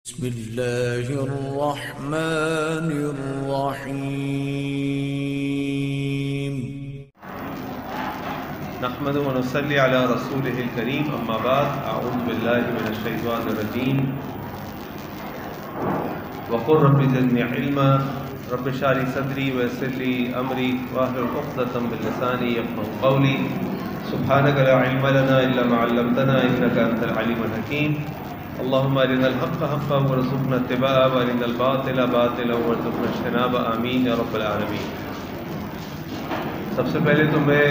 بسم اللہ الرحمن الرحیم نحمد و نصلی علی رسولہ الکریم اما بعد اعوذ باللہ من الشیطان الرجیم وقل رب زدنی علما رب اشرح لی صدری ویسر لی امری واحلل عقدۃ من لسانی یفقهوا قولی سبحانک لا علم لنا الا ما علمتنا انک انت العلیم الحکیم اللهم ارنا الحق حقا وارزقنا اتباعه وارنا الباطل باطلا وارزقنا اجتنابه آمین یا رب العالمین۔ سب سے پہلے تو میں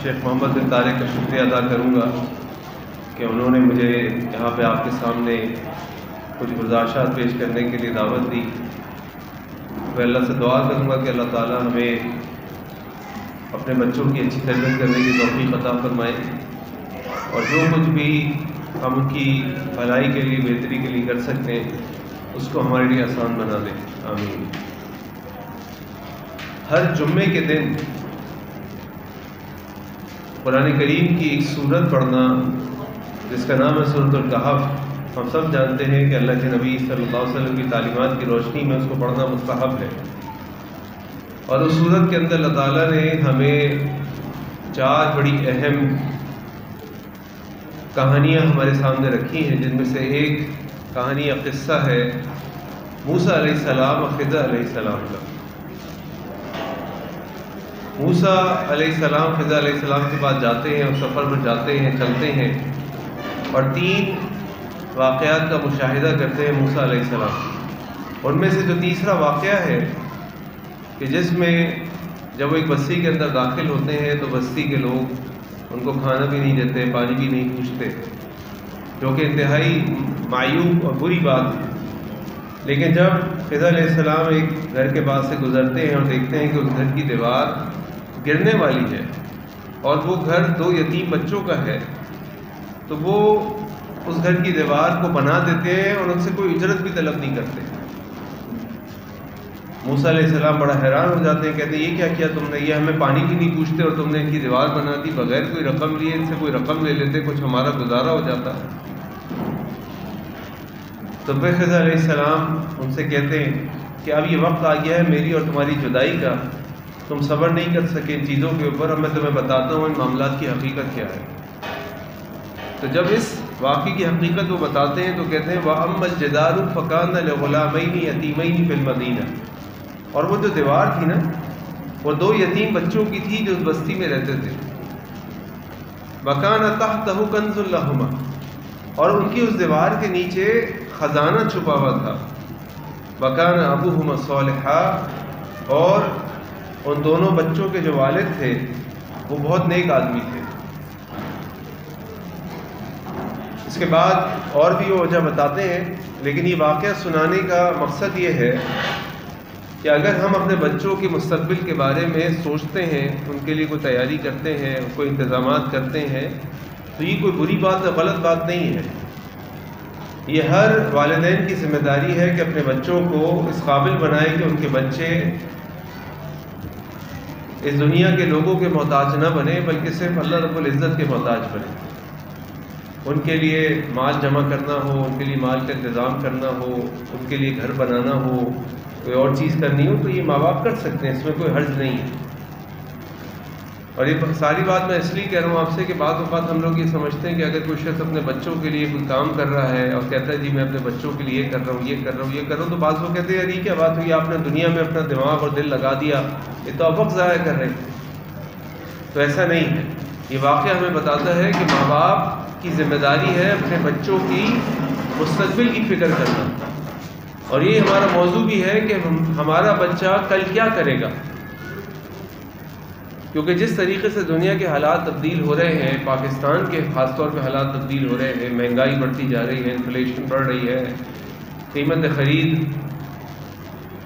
شیخ محمد بن طارق کا شکریہ ادا کروں گا کہ انہوں نے مجھے یہاں پہ آپ کے سامنے کچھ گزارشات پیش کرنے کے لیے دعوت دی۔ میں اللہ سے دعا کروں گا کہ اللہ تعالیٰ ہمیں اپنے بچوں کی اچھی تربیت کرنے کی توفیق عطا فرمائے اور جو کچھ بھی ہم ان کی بھلائی کے لیے بہتری کے لیے کر سکتے ہیں اس کو ہمارے لیے آسان بنا دیں، آمین۔ ہر جمعے کے دن قرآن کریم کی ایک سورت پڑھنا جس کا نام ہے سورۃ الکہف، ہم سب جانتے ہیں کہ اللہ کے نبی صلی اللہ علیہ وسلم کی تعلیمات کی روشنی میں اس کو پڑھنا مستحب ہے، اور اس سورت کے اندر اللہ تعالیٰ نے ہمیں 4 بڑی اہم کہانیاں ہمارے سامنے رکھی ہیں، جن میں سے ایک کہانی یا قصہ ہے موسیٰ علیہ السلام اور خضر علیہ السلام کا۔ موسیٰ علیہ السلام خضر علیہ السلام کے بعد جاتے ہیں اور سفر پر جاتے ہیں، چلتے ہیں اور 3 واقعات کا مشاہدہ کرتے ہیں موسیٰ علیہ السلام۔ ان میں سے جو تیسرا واقعہ ہے کہ جس میں جب وہ ایک بستی کے اندر داخل ہوتے ہیں تو بستی کے لوگ ان کو کھانا بھی نہیں دیتے، پانی بھی نہیں پوچھتے، جو کہ انتہائی معیوب اور بری بات ہے۔ لیکن جب خضر علیہ السلام ایک گھر کے پاس سے گزرتے ہیں اور دیکھتے ہیں کہ اس گھر کی دیوار گرنے والی ہے اور وہ گھر 2 یتیم بچوں کا ہے، تو وہ اس گھر کی دیوار کو بنا دیتے ہیں اور ان سے کوئی اجرت بھی طلب نہیں کرتے۔ موسیٰ علیہ السلام بڑا حیران ہو جاتے ہیں، کہتے ہیں یہ کیا کیا تم نے، یہ ہمیں پانی بھی نہیں پوچھتے اور تم نے ان کی دیوار بنا دی، بغیر کوئی رقم لیے ان سے کوئی رقم لے لیتے، کچھ ہمارا گزارا ہو جاتا۔ تو پھر خضر علیہ السلام ان سے کہتے ہیں کہ اب یہ وقت آ گیا ہے میری اور تمہاری جدائی کا، تم صبر نہیں کر سکے ان چیزوں کے اوپر، اب میں تمہیں بتاتا ہوں ان معاملات کی حقیقت کیا ہے۔ تو جب اس واقعے کی حقیقت وہ بتاتے ہیں تو کہتے ہیں وَأَمَّا الْجِدَارُ فَكَانَ لِغُلَامَيْنِ يَتِيمَيْنِ فِي الْمَدِينَةِ، اور وہ جو دیوار تھی نا وہ 2 یتیم بچوں کی تھی جو اس بستی میں رہتے تھے۔ وَكَانَ تَحْتَهُ كَنْزٌ لَهُمَا، اور ان کی اس دیوار کے نیچے خزانہ چھپا ہوا تھا۔ وَكَانَ أَبُوهُمَا صَالِحًا، اور ان دونوں بچوں کے جو والد تھے وہ بہت نیک آدمی تھے۔ اس کے بعد اور بھی وہ وجہ بتاتے ہیں، لیکن یہ واقعہ سنانے کا مقصد یہ ہے کہ اگر ہم اپنے بچوں کے مستقبل کے بارے میں سوچتے ہیں، ان کے لیے کوئی تیاری کرتے ہیں، کوئی انتظامات کرتے ہیں، تو یہ کوئی بری بات یا غلط بات نہیں ہے۔ یہ ہر والدین کی ذمہ داری ہے کہ اپنے بچوں کو اس قابل بنائے کہ ان کے بچے اس دنیا کے لوگوں کے محتاج نہ بنے، بلکہ صرف اللہ رب العزت کے محتاج بنے۔ ان کے لیے مال جمع کرنا ہو، ان کے لیے مال کا انتظام کرنا ہو، ان کے لیے گھر بنانا ہو، کوئی اور چیز کرنی ہو، تو یہ ماں باپ کر سکتے ہیں، اس میں کوئی حرج نہیں ہے۔ اور یہ ساری بات میں اس لیے کہہ رہا ہوں آپ سے کہ بعض اوقات ہم لوگ یہ سمجھتے ہیں کہ اگر کوئی شخص اپنے بچوں کے لیے کوئی کام کر رہا ہے اور کہتا ہے جی میں اپنے بچوں کے لیے یہ کر رہا ہوں، یہ کر رہا ہوں، یہ کر رہا ہوں، تو بعض لوگ کہتے ہیں یار یہ کیا بات ہوئی، آپ نے دنیا میں اپنا دماغ اور دل لگا دیا، یہ تو آپ وقت ضائع کر رہے ہیں۔ تو ایسا نہیں ہے، یہ واقعہ ہمیں بتاتا ہے کہ ماں باپ کی ذمہ داری ہے اپنے بچوں کی مستقبل کی فکر کرنا، اور یہ ہمارا موضوع بھی ہے کہ ہمارا بچہ کل کیا کرے گا، کیونکہ جس طریقے سے دنیا کے حالات تبدیل ہو رہے ہیں، پاکستان کے خاص طور پہ حالات تبدیل ہو رہے ہیں، مہنگائی بڑھتی جا رہی ہے، انفلیشن بڑھ رہی ہے، قیمت خرید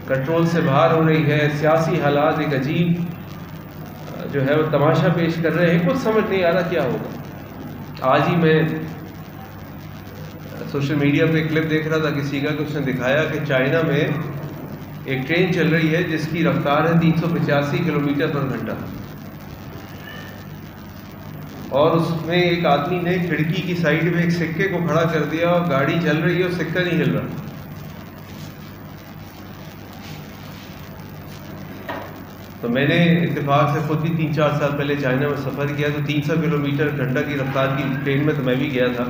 کنٹرول سے باہر ہو رہی ہے، سیاسی حالات ایک عجیب جو ہے وہ تماشا پیش کر رہے ہیں، کچھ سمجھ نہیں آ رہا کیا ہوگا۔ آج ہی میں سوشل میڈیا پہ ایک کلپ دیکھ رہا تھا کسی کا کہ اس نے دکھایا کہ چائنا میں ایک ٹرین چل رہی ہے جس کی رفتار ہے 385 کلومیٹر پر گھنٹہ، اور اس میں ایک آدمی نے کھڑکی کی سائڈ میں ایک سکے کو کھڑا کر دیا اور گاڑی چل رہی ہے اور سکہ نہیں ہل رہا۔ تو میں نے اتفاق سے خود بھی 3-4 سال پہلے چائنا میں سفر کیا، تو 300 کلومیٹر گھنٹہ کی رفتار کی ٹرین میں تو میں بھی گیا تھا،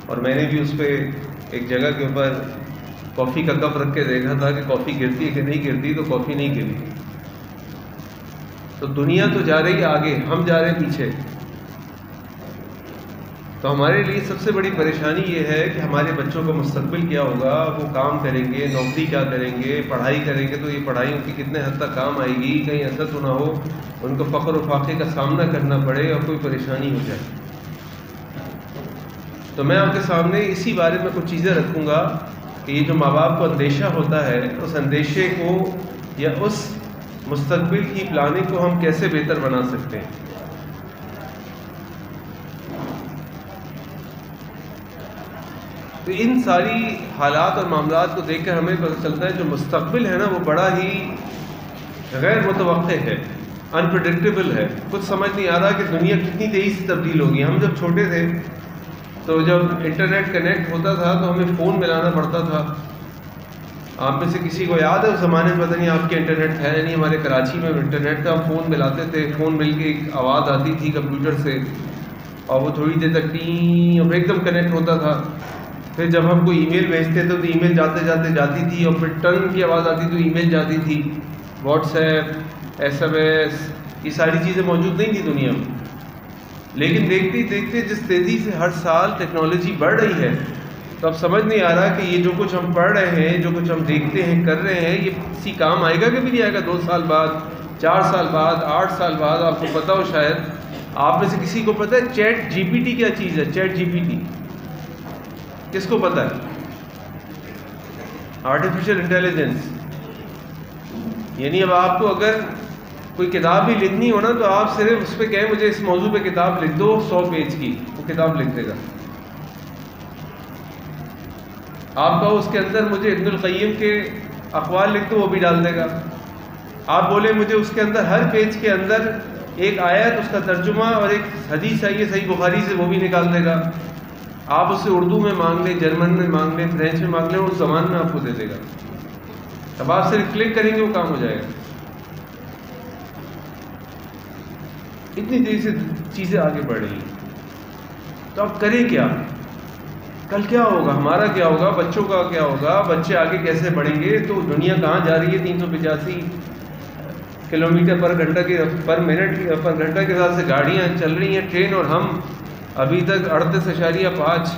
اور میں نے بھی اس پہ ایک جگہ کے اوپر کافی کا کپ رکھ کے دیکھا تھا کہ کافی گرتی ہے کہ نہیں گرتی، تو کافی نہیں گری۔ تو دنیا تو جا رہی ہے آگے، ہم جا رہے ہیں پیچھے۔ تو ہمارے لیے سب سے بڑی پریشانی یہ ہے کہ ہمارے بچوں کا مستقبل کیا ہوگا، وہ کام کریں گے، نوکری کیا کریں گے، پڑھائی کریں گے، تو یہ پڑھائی ان کی کتنے حد تک کام آئے گی، کہیں ایسا تو نہ ہو ان کو فقر و فاقے کا سامنا کرنا پڑے اور کوئی پریشانی ہو جائے۔ تو میں آپ کے سامنے اسی بارے میں کچھ چیزیں رکھوں گا کہ یہ جو ماں باپ کو اندیشہ ہوتا ہے، اس اندیشے کو یا اس مستقبل کی پلاننگ کو ہم کیسے بہتر بنا سکتے ہیں۔ تو ان ساری حالات اور معاملات کو دیکھ کر ہمیں پتہ چلتا ہے جو مستقبل ہے نا وہ بڑا ہی غیر متوقع ہے، انپریڈکٹیبل ہے۔ کچھ سمجھ نہیں آ رہا کہ دنیا کتنی تیزی سے تبدیل ہوگی۔ ہم جب چھوٹے تھے تو جب انٹرنیٹ کنیکٹ ہوتا تھا تو ہمیں فون ملانا پڑتا تھا۔ آپ میں سے کسی کو یاد ہے اس زمانے میں؟ پتہ نہیں آپ کے انٹرنیٹ ہے نہیں، ہمارے کراچی میں انٹرنیٹ تھا، ہم فون ملاتے تھے، فون مل کے ایک آواز آتی تھی کمپیوٹر سے، اور وہ تھوڑی دیر تک ٹیں اور ایک دم کنیکٹ ہوتا تھا۔ پھر جب ہم کوئی ای میل بھیجتے تھے تو ای میل جاتے جاتے جاتی تھی، اور پھر ٹن کی آواز آتی تو ای میل جاتی تھی۔ WhatsApp, S M S, یہ ساری چیزیں موجود نہیں تھی دنیا میں۔ لیکن دیکھتے دیکھتے جس تیزی سے ہر سال ٹیکنالوجی بڑھ رہی ہے، تو اب سمجھ نہیں آ رہا کہ یہ جو کچھ ہم پڑھ رہے ہیں، جو کچھ ہم دیکھتے ہیں، کر رہے ہیں، یہ کسی کام آئے گا کہ بھی نہیں آئے گا 2 سال بعد، 4 سال بعد، 8 سال بعد۔ آپ کو پتا ہو شاید آپ میں سے کسی کو پتہ ہے چیٹ جی پی ٹی کیا چیز ہے؟ چیٹ جی پی ٹی کس کو پتہ ہے؟ آرٹیفیشل انٹیلیجنس، یعنی اب آپ کو اگر کوئی کتاب بھی لکھنی ہو نا تو آپ صرف اس پہ کہیں مجھے اس موضوع پہ کتاب لکھ دو 100 پیج کی، وہ کتاب لکھ دے گا۔ آپ کہو اس کے اندر مجھے ابن القیم کے اقوال لکھ دو، وہ بھی ڈال دے گا۔ آپ بولے مجھے اس کے اندر ہر پیج کے اندر ایک آیت، اس کا ترجمہ اور ایک حدیث آئی ہے صحیح بخاری سے، وہ بھی نکال دے گا۔ آپ اس سے اردو میں مانگ لیں، جرمن میں مانگ لیں، فرینچ میں مانگ لیں، اس زبان میں آپ کو دے دے گا۔ اب آپ صرف کلک کریں گے وہ کام ہو جائے گا۔ اتنی تیزی سے چیزیں آگے بڑھ رہی ہیں، تو اب کریں کیا؟ کل کیا ہوگا؟ ہمارا کیا ہوگا؟ بچوں کا کیا ہوگا؟ بچے آگے کیسے بڑھیں گے؟ تو دنیا کہاں جا رہی ہے؟ 385 کلومیٹر پر گھنٹہ کے پر منٹ پر گھنٹہ کے ساتھ سے گاڑیاں چل رہی ہیں، ٹرین، اور ہم ابھی تک 38.5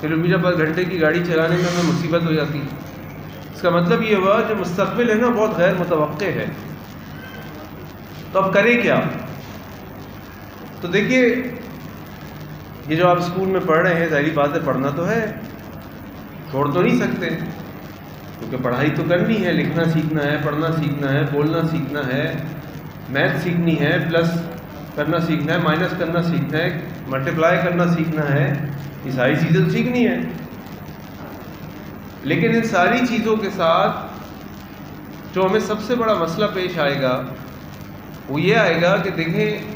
کلومیٹر پر گھنٹے کی گاڑی چلانے میں ہمیں مصیبت ہو جاتی ہے۔ اس کا مطلب یہ ہوا جو مستقبل ہے نا بہت غیر متوقع ہے۔ تو اب کریں کیا؟ تو دیکھیے، یہ جو آپ اسکول میں پڑھ رہے ہیں، ظاہری بات ہے پڑھنا تو ہے، چھوڑ تو نہیں سکتے، کیونکہ پڑھائی تو کرنی ہے، لکھنا سیکھنا ہے، پڑھنا سیکھنا ہے، بولنا سیکھنا ہے، میتھ سیکھنی ہے، پلس کرنا سیکھنا ہے، مائنس کرنا سیکھنا ہے، ملٹیپلائی کرنا سیکھنا ہے، یہ ساری چیزیں تو سیکھنی ہے۔ لیکن ان ساری چیزوں کے ساتھ جو ہمیں سب سے بڑا مسئلہ پیش آئے گا وہ یہ آئے گا کہ دیکھیں،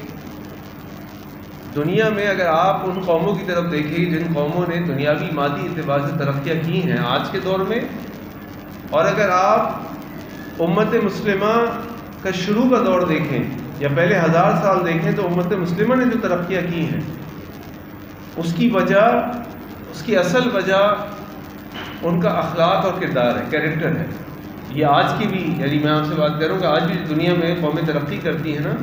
دنیا میں اگر آپ ان قوموں کی طرف دیکھیں جن قوموں نے دنیاوی مادی اعتبار سے ترقیاں کی ہیں آج کے دور میں، اور اگر آپ امت مسلمہ کا شروع کا دور دیکھیں یا پہلے 1000 سال دیکھیں، تو امت مسلمہ نے جو ترقیاں کی ہیں اس کی وجہ، اس کی اصل وجہ ان کا اخلاق اور کردار ہے، کیریکٹر ہے۔ یہ آج کی بھی، یعنی میں آپ سے بات کروں کہ آج بھی دنیا میں قومیں ترقی کرتی ہیں نا،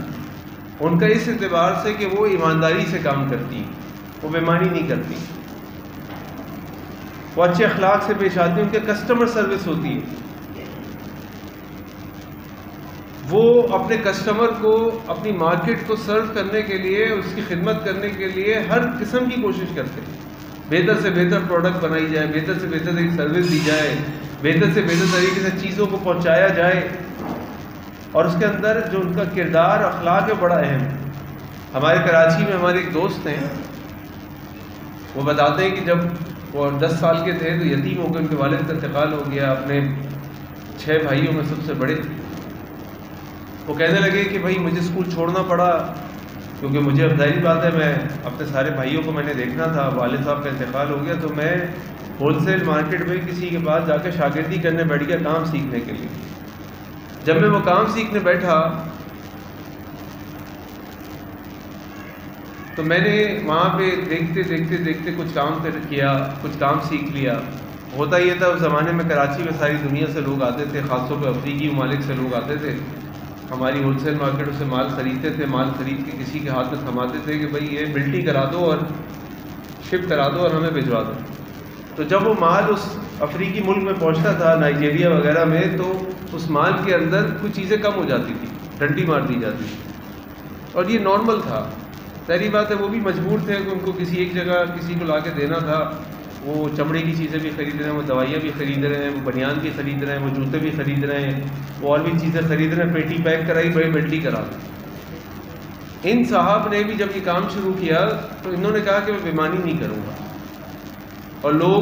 ان کا اس اعتبار سے کہ وہ ایمانداری سے کام کرتی ہیں، وہ بےمانی نہیں کرتی، وہ اچھے اخلاق سے پیش آتی ہیں، ان کے کسٹمر سروس ہوتی ہے، وہ اپنے کسٹمر کو اپنی مارکیٹ کو سرو کرنے کے لیے، اس کی خدمت کرنے کے لیے ہر قسم کی کوشش کرتے ہیں، بہتر سے بہتر پروڈکٹ بنائی جائے، بہتر سے بہتر ایک سروس دی جائے، بہتر سے بہتر طریقے سے چیزوں کو پہنچایا جائے، اور اس کے اندر جو ان کا کردار اخلاق ہے بڑا اہم ہے۔ ہمارے کراچی میں ہمارے ایک دوست ہیں، وہ بتاتے ہیں کہ جب وہ 10 سال کے تھے تو یتیم ہو کے ان کے والد کا انتقال ہو گیا، اپنے 6 بھائیوں میں سب سے بڑے۔ وہ کہنے لگے کہ بھائی مجھے اسکول چھوڑنا پڑا، کیونکہ مجھے اب ظاہری بات ہے میں اپنے سارے بھائیوں کو میں نے دیکھنا تھا، والد صاحب کا انتقال ہو گیا، تو میں ہول سیل مارکیٹ میں کسی کے پاس جا کے شاگردی کرنے بیٹھ گیا کام سیکھنے کے لیے۔ جب میں وہ کام سیکھنے بیٹھا تو میں نے وہاں پہ دیکھتے دیکھتے دیکھتے کچھ کام کیا، کچھ کام سیکھ لیا۔ ہوتا یہ تھا اس زمانے میں کراچی میں ساری دنیا سے لوگ آتے تھے، خاص طور پہ افریقی ممالک سے لوگ آتے تھے، ہماری ہول سیل مارکیٹوں سے مال خریدتے تھے، مال خرید کے کسی کے ہاتھ میں تھماتے تھے کہ بھائی یہ ملٹی کرا دو اور شپ کرا دو اور ہمیں بھجوا دو۔ تو جب وہ مال اس افریقی ملک میں پہنچتا تھا، نائجیریا وغیرہ میں، تو اس مال کے اندر کچھ چیزیں کم ہو جاتی تھی، ڈنڈی مار دی جاتی تھی، اور یہ نارمل تھا۔ ظاہری بات ہے وہ بھی مجبور تھے کہ ان کو کسی ایک جگہ کسی کو لا کے دینا تھا۔ وہ چمڑے کی چیزیں بھی خرید رہے ہیں، وہ دوائیاں بھی خرید رہے ہیں، وہ بنیان بھی خرید رہے ہیں، وہ جوتے بھی خرید رہے ہیں، وہ اور بھی چیزیں خرید رہے ہیں، پیٹی پیک کرائی، بھائی ملٹی کرا دیں۔ ان صاحب نے بھی جب یہ کام شروع کیا تو انہوں نے کہا کہ میں بےمانی نہیں کروں گا، اور لوگ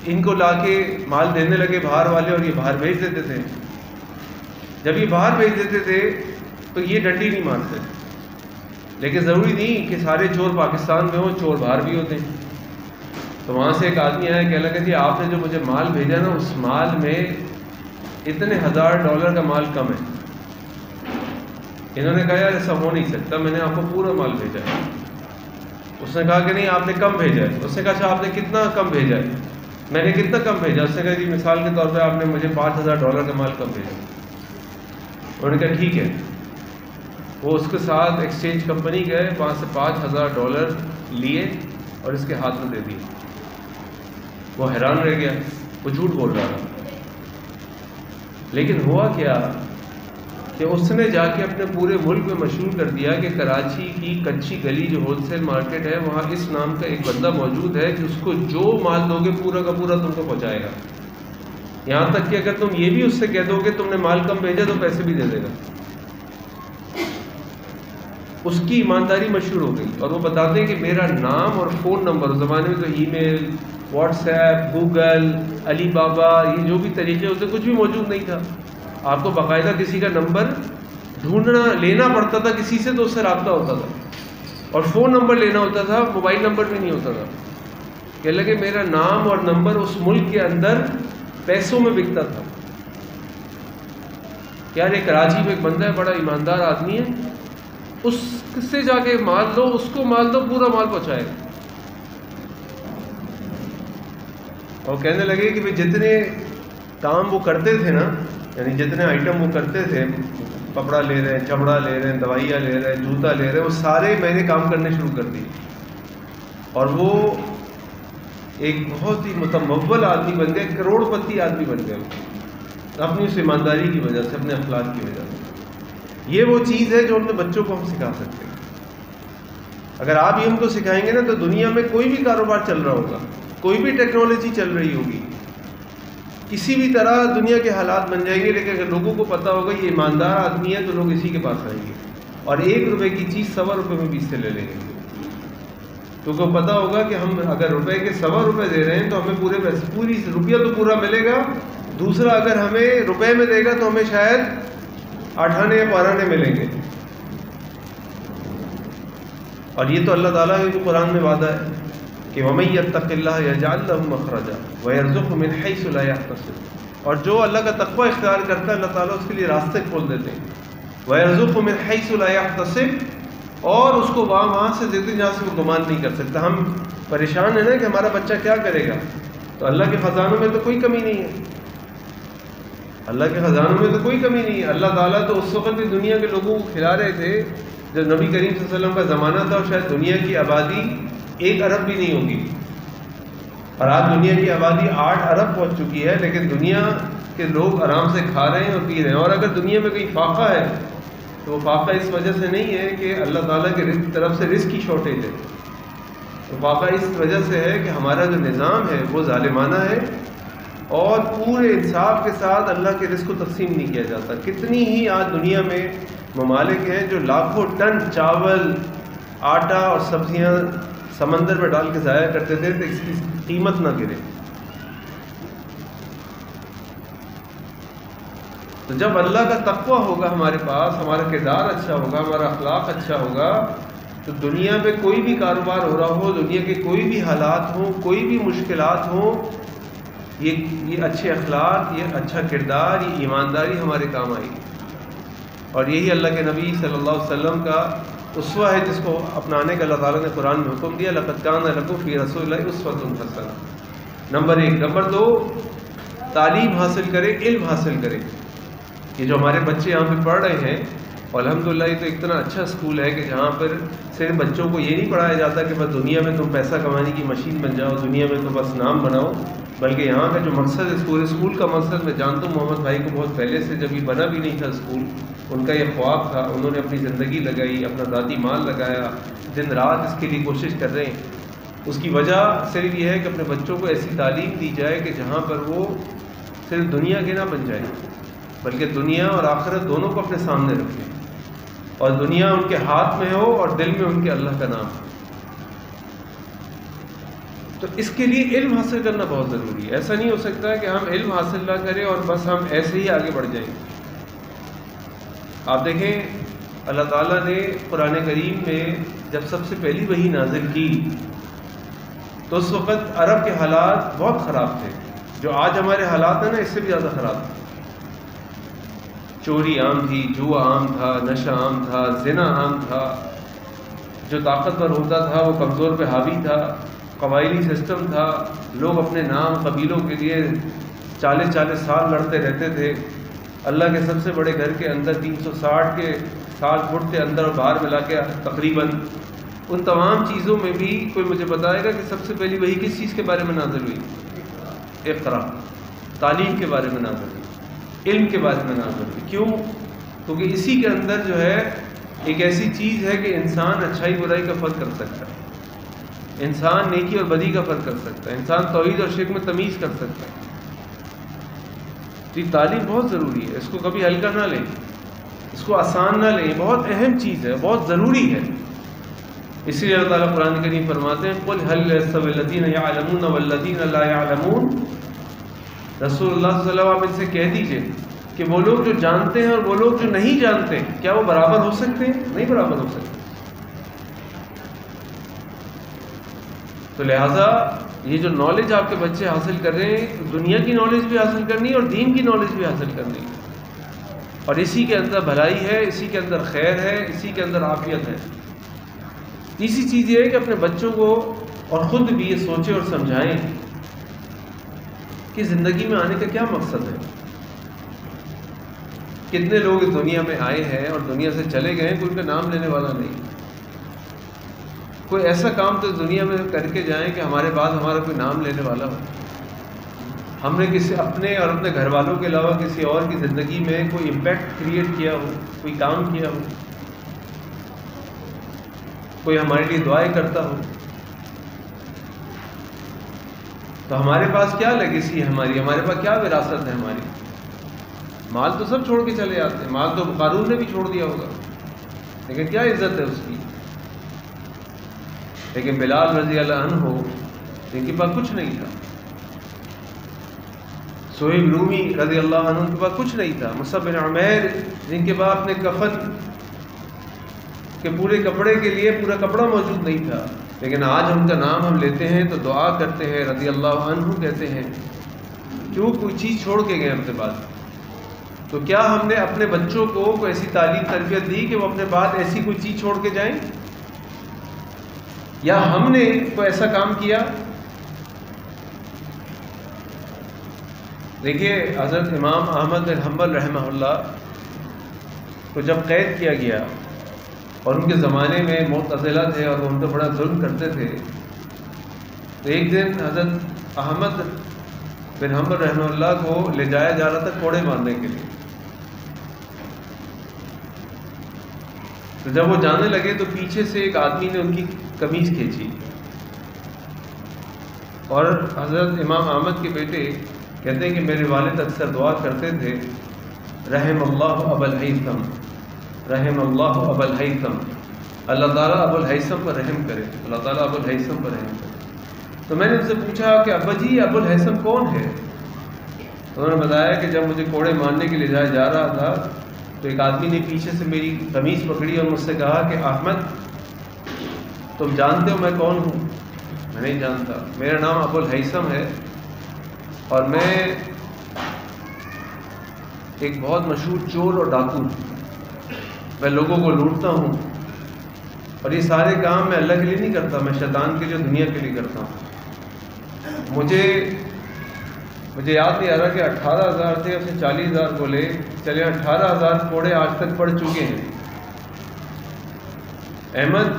ان کو لا کے مال دینے لگے باہر والے، اور یہ باہر بھیج دیتے تھے۔ جب یہ باہر بھیج دیتے تھے تو یہ ڈنڈی نہیں مارتے، لیکن ضروری نہیں کہ سارے چور پاکستان میں ہوں، چور باہر بھی ہوتے ہیں۔ تو وہاں سے ایک آدمی آیا، کہنے لگا جی آپ نے جو مجھے مال بھیجا نا، اس مال میں اتنے $1000 کا مال کم ہے۔ انہوں نے کہا یار ایسا ہو نہیں سکتا، میں نے آپ کو پورا مال بھیجا ہے۔ اس نے کہا کہ نہیں آپ نے کم بھیجا ہے۔ اس نے کہا اچھا آپ نے کتنا کم بھیجا ہے؟ میں نے کتنا کم بھیجا؟ اس نے کہا جی مثال کے طور پہ آپ نے مجھے $5000 کا مال کم بھیجا۔ انہوں نے کہا ٹھیک ہے۔ وہ اس کے ساتھ ایکسچینج کمپنی گئے، وہاں سے $5000 لیے اور اس کے ہاتھ میں دے دیے۔ وہ حیران رہ گیا، وہ جھوٹ بول رہا تھا، لیکن ہوا کیا کہ اس نے جا کے اپنے پورے ملک میں مشہور کر دیا کہ کراچی کی کچی گلی جو ہول سیل مارکیٹ ہے، وہاں اس نام کا ایک بندہ موجود ہے کہ اس کو جو مال دو گے پورا کا پورا تم کو پہنچائے گا، یہاں تک کہ اگر تم یہ بھی اس سے کہہ دو کہ تم نے مال کم بھیجا تو پیسے بھی دے دے گا۔ اس کی ایمانداری مشہور ہو گئی، اور وہ بتاتے ہیں کہ میرا نام اور فون نمبر، اس زمانے میں تو ای میل، واٹس ایپ، گوگل، علی بابا، یہ جو بھی طریقے ہوتے کچھ بھی موجود نہیں تھا۔ آپ کو باقاعدہ کسی کا نمبر ڈھونڈنا لینا پڑتا تھا کسی سے، تو اس سے رابطہ ہوتا تھا، اور فون نمبر لینا ہوتا تھا، موبائل نمبر بھی نہیں ہوتا تھا۔ کہنے لگے میرا نام اور نمبر اس ملک کے اندر پیسوں میں بکتا تھا۔ یار یہ کراچی میں ایک بندہ ہے، بڑا ایماندار آدمی ہے، اس سے جا کے مال دو، اس کو مال دو، پورا مال پہنچائے گا۔ اور کہنے لگے کہ جتنے کام وہ کرتے تھے نا، یعنی جتنے آئٹم وہ کرتے تھے، کپڑا لے رہے ہیں، چمڑا لے رہے ہیں، دوائیاں لے رہے ہیں، جوتا لے رہے ہیں، وہ سارے میں نے کام کرنے شروع کر دیے، اور وہ ایک بہت ہی متمول آدمی بن گئے، کروڑ پتی آدمی بن گئے، اپنی اس ایمانداری کی وجہ سے، اپنے اخلاق کی وجہ سے۔ یہ وہ چیز ہے جو اپنے بچوں کو ہم سکھا سکتے ہیں۔ اگر آپ یہ ہم کو سکھائیں گے نا، تو دنیا میں کوئی بھی کاروبار چل رہا ہوگا، کوئی بھی ٹیکنالوجی چل رہی ہوگی، کسی بھی طرح دنیا کے حالات بن جائیں گے، لیکن اگر لوگوں کو پتہ ہوگا یہ ایماندار آدمی ہے تو لوگ اسی کے پاس آئیں گے، اور ₹1 کی چیز ₹1.25 میں بھی اس سے لے لیں گے، کیونکہ پتہ ہوگا کہ ہم اگر روپے کے ₹1.25 دے رہے ہیں تو ہمیں پورے پیسے، پوری روپیہ تو پورا ملے گا، دوسرا اگر ہمیں روپے میں دے گا تو ہمیں شاید 8 آنے یا 12 آنے ملیں گے۔ اور یہ تو اللہ تعالیٰ کے قرآن میں وعدہ ہے کہ وَمَن يَتَّقِ اللَّهَ يَجْعَل لَّهُ مَخْرَجًا وَيَرْزُقْهُ مِنْ حَيْثُ لَا يَحْتَسِبُ، اور جو اللہ کا تقوی اختیار کرتا ہے اللہ تعالیٰ اس کے لیے راستے کھول دیتے ہیں، وَيَرْزُقْهُ مِنْ حَيْثُ لَا يَحْتَسِبُ، اور اس کو وہاں سے دیتے ہیں جہاں سے وہ گمان نہیں کر سکتا۔ ہم پریشان ہیں نا کہ ہمارا بچہ کیا کرے گا، تو اللہ کے خزانوں میں تو کوئی کمی نہیں ہے، اللہ کے خزانوں میں تو کوئی کمی نہیں ہے۔ اللہ تعالیٰ تو اس وقت بھی دنیا کے لوگوں کو کھلا رہے تھے جب نبی کریم صلی اللہ علیہ وسلم کا زمانہ تھا، اور شاید دنیا کی آبادی 1 ارب بھی نہیں ہوگی، اور آج دنیا کی آبادی 8 ارب پہنچ چکی ہے، لیکن دنیا کے لوگ آرام سے کھا رہے ہیں اور پی رہے ہیں۔ اور اگر دنیا میں کوئی فاقہ ہے تو وہ فاقہ اس وجہ سے نہیں ہے کہ اللہ تعالیٰ کے طرف سے رزق کی شارٹیج ہے، تو فاقہ اس وجہ سے ہے کہ ہمارا جو نظام ہے وہ ظالمانہ ہے، اور پورے انصاف کے ساتھ اللہ کے رزق کو تقسیم نہیں کیا جاتا۔ کتنی ہی آج دنیا میں ممالک ہیں جو لاکھوں ٹن چاول، آٹا اور سبزیاں سمندر میں ڈال کے ضائع کرتے تھے تو اس کی قیمت نہ گرے۔ تو جب اللہ کا تقوی ہوگا ہمارے پاس، ہمارا کردار اچھا ہوگا، ہمارا اخلاق اچھا ہوگا، تو دنیا میں کوئی بھی کاروبار ہو رہا ہو، دنیا کے کوئی بھی حالات ہوں، کوئی بھی مشکلات ہوں، یہ اچھے اخلاق، یہ اچھا کردار، یہ ایمانداری ہمارے کام آئے گی۔ اور یہی اللہ کے نبی صلی اللہ علیہ وسلم کا اسوہ ہے جس کو اپنانے کا اللہ تعالیٰ نے قرآن میں حکم دیا، لقد کان لکم فی رسول اللہ اسوۃ حسنہ۔ نمبر 1۔ نمبر 2، تعلیم حاصل کرے، علم حاصل کرے۔ یہ جو ہمارے بچے یہاں پہ پڑھ رہے ہیں، الحمدللہ یہ تو اتنا اچھا اسکول ہے کہ جہاں پر صرف بچوں کو یہ نہیں پڑھایا جاتا کہ بس دنیا میں تم پیسہ کمانے کی مشین بن جاؤ، دنیا میں تو بس نام بناؤ، بلکہ یہاں کا جو مقصد ہے پورے اسکول کا مقصد، میں جانتا ہوں محمد بھائی کو بہت پہلے سے، جب یہ بنا بھی نہیں تھا اسکول، ان کا یہ خواب تھا، انہوں نے اپنی زندگی لگائی، اپنا ذاتی مال لگایا، دن رات اس کے لیے کوشش کر رہے ہیں۔ اس کی وجہ صرف یہ ہے کہ اپنے بچوں کو ایسی تعلیم دی جائے کہ جہاں پر وہ صرف دنیا کے نہ بن جائے، بلکہ دنیا اور آخرت دونوں کو اپنے سامنے رکھیں، اور دنیا ان کے ہاتھ میں ہو اور دل میں ان کے اللہ کا نام ہو۔ تو اس کے لیے علم حاصل کرنا بہت ضروری ہے۔ ایسا نہیں ہو سکتا ہے کہ ہم علم حاصل نہ کریں اور بس ہم ایسے ہی آگے بڑھ جائیں۔ آپ دیکھیں اللہ تعالیٰ نے قرآن کریم میں جب سب سے پہلی وحی نازل کی تو اس وقت عرب کے حالات بہت خراب تھے، جو آج ہمارے حالات ہیں نا اس سے بھی زیادہ خراب تھے۔ چوری عام تھی، جوا عام تھا، نشہ عام تھا، زنا عام تھا، جو طاقتور ہوتا تھا وہ کمزور پہ حاوی تھا، قبائلی سسٹم تھا، لوگ اپنے نام قبیلوں کے لیے 40 سال لڑتے رہتے تھے۔ اللہ کے سب سے بڑے گھر کے اندر 360 کے 60 فٹ کے اندر اور باہر ملا کے تقریباً ان تمام چیزوں میں بھی کوئی مجھے بتائے گا کہ سب سے پہلی وحی کس چیز کے بارے میں نازل ہوئی؟ اقرا، تعلیم کے بارے میں نازل ہوئی، علم کے بارے میں نازل ہوئی۔ کیوں؟ کیونکہ اسی کے اندر جو ہے ایک ایسی چیز ہے کہ انسان اچھائی برائی کا فرق کر سکتا ہے، انسان نیکی اور بدی کا فرق کر سکتا ہے، انسان توحید اور شرک میں تمیز کر سکتا ہے۔ تو یہ تعلیم بہت ضروری ہے، اس کو کبھی ہلکا نہ لیں، اس کو آسان نہ لیں، بہت اہم چیز ہے، بہت ضروری ہے۔ اسی لیے اللہ تعالیٰ قرآن کریم فرماتے ہیں قُلْ هَلْ يَسْتَوِي الَّذِينَ يَعْلَمُونَ وَالَّذِينَ لَا يَعْلَمُونَ۔ رسول اللہ صلی اللہ علیہ وسلم آپ ان سے کہہ دیجئے کہ وہ لوگ جو جانتے ہیں اور وہ لوگ جو نہیں جانتے کیا وہ برابر ہو سکتے ہیں؟ نہیں برابر ہو سکتے۔ تو لہٰذا یہ جو نالج آپ کے بچے حاصل کر رہے ہیں، دنیا کی نالج بھی حاصل کرنی ہے اور دین کی نالج بھی حاصل کرنی ہے، اور اسی کے اندر بھلائی ہے، اسی کے اندر خیر ہے، اسی کے اندر عافیت ہے۔ تیسری چیز یہ ہے کہ اپنے بچوں کو اور خود بھی یہ سوچیں اور سمجھائیں کہ زندگی میں آنے کا کیا مقصد ہے۔ کتنے لوگ اس دنیا میں آئے ہیں اور دنیا سے چلے گئے ہیں، کوئی ان کا نام لینے والا نہیں۔ کوئی ایسا کام تو اس دنیا میں کر کے جائیں کہ ہمارے بعد ہمارا کوئی نام لینے والا ہو، ہم نے کسی اپنے اور اپنے گھر والوں کے علاوہ کسی اور کی زندگی میں کوئی امپیکٹ کریٹ کیا ہو، کوئی کام کیا ہو، کوئی ہمارے لیے دعائیں کرتا ہو۔ تو ہمارے پاس کیا لیگیسی ہے ہمارے پاس کیا وراثت ہے ہماری؟ مال تو سب چھوڑ کے چلے جاتے ہیں، مال تو قارون نے بھی چھوڑ دیا ہوگا، لیکن کیا عزت ہے اس کی؟ لیکن بلال رضی اللہ عنہ جن کے پاس کچھ نہیں تھا، سہیب رومی رضی اللہ عنہ کے پاس کچھ نہیں تھا، مصعب بن عمیر جن کے پاس اپنے کفن کے پورے کپڑے کے لیے پورا کپڑا موجود نہیں تھا، لیکن آج ان کا نام ہم لیتے ہیں تو دعا کرتے ہیں، رضی اللہ عنہ کہتے ہیں، کیوں؟ کوئی چیز چھوڑ کے گئے اپنے بعد۔ تو کیا ہم نے اپنے بچوں کو کوئی ایسی تعلیم تربیت دی کہ وہ اپنے بعد ایسی کوئی چیز چھوڑ کے جائیں؟ یا ہم نے کوئی ایسا کام کیا؟ دیکھیے حضرت امام احمد بن حنبل رحمہ اللہ کو جب قید کیا گیا اور ان کے زمانے میں معتزلہ تھے اور وہ ان پر بڑا ظلم کرتے تھے، تو ایک دن حضرت احمد بن حنبل رحمہ اللہ کو لے جایا جا رہا تھا کوڑے مارنے کے لیے۔ تو جب وہ جانے لگے تو پیچھے سے ایک آدمی نے ان کی قمیض کھینچی، اور حضرت امام احمد کے بیٹے کہتے ہیں کہ میرے والد اکثر دعا کرتے تھے، رحم اللہ ابا الہیثم، رحم اللہ ابا الہیثم، اللہ تعالیٰ ابو الہیثم پر رحم کرے، اللہ تعالیٰ ابو الہیثم پر رحم کرے۔ تو میں نے ان سے پوچھا کہ ابا جی ابو الہیثم کون ہے؟ انہوں نے بتایا کہ جب مجھے کوڑے مارنے کے لیے جایا جا رہا تھا تو ایک آدمی نے پیچھے سے میری قمیض پکڑی اور مجھ سے کہا کہ احمد تم جانتے ہو میں کون ہوں؟ میں نہیں جانتا، میرا نام ابو الہیثم ہے اور میں ایک بہت مشہور چور اور ڈاکو ہوں، میں لوگوں کو لوٹتا ہوں، اور یہ سارے کام میں اللہ کے لیے نہیں کرتا، میں شیطان کے لیے، دنیا کے لیے کرتا ہوں۔ مجھے یاد نہیں آ رہا کہ 18,000 تھے، اس نے 40,000 بولے، چلے 18,000 کوڑے آج تک پڑ چکے ہیں۔ احمد،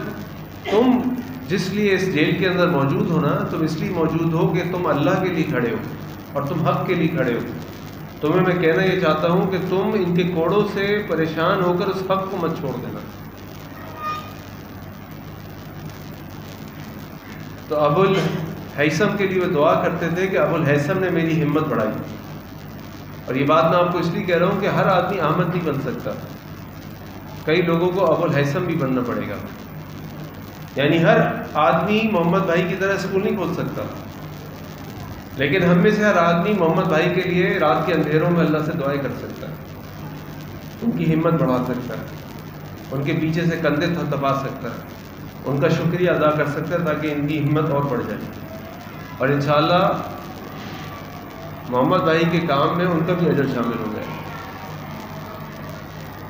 تم جس لیے اس جیل کے اندر موجود ہو نا، تم اس لیے موجود ہو کہ تم اللہ کے لیے کھڑے ہو اور تم حق کے لیے کھڑے ہو۔ تمہیں میں کہنا یہ چاہتا ہوں کہ تم ان کے کوڑوں سے پریشان ہو کر اس حق کو مت چھوڑ دینا۔ تو ابو الہیثم کے لیے وہ دعا کرتے تھے کہ ابو الہیثم نے میری ہمت بڑھائی۔ اور یہ بات میں آپ کو اس لیے کہہ رہا ہوں کہ ہر آدمی احمد نہیں بن سکتا، کئی لوگوں کو ابو الہیثم بھی بننا پڑے گا۔ یعنی ہر آدمی محمد بھائی کی طرح اسکول نہیں کھول سکتا، لیکن ہم میں سے ہر آدمی محمد بھائی کے لیے رات کے اندھیروں میں اللہ سے دعائیں کر سکتا ہے، ان کی ہمت بڑھا سکتا ہے، ان کے پیچھے سے کندھے تھپا سکتا ہے، ان کا شکریہ ادا کر سکتا ہے تاکہ ان کی ہمت اور بڑھ جائے۔ اور انشاءاللہ محمد بھائی کے کام میں ان کا بھی اجر شامل ہو جائے۔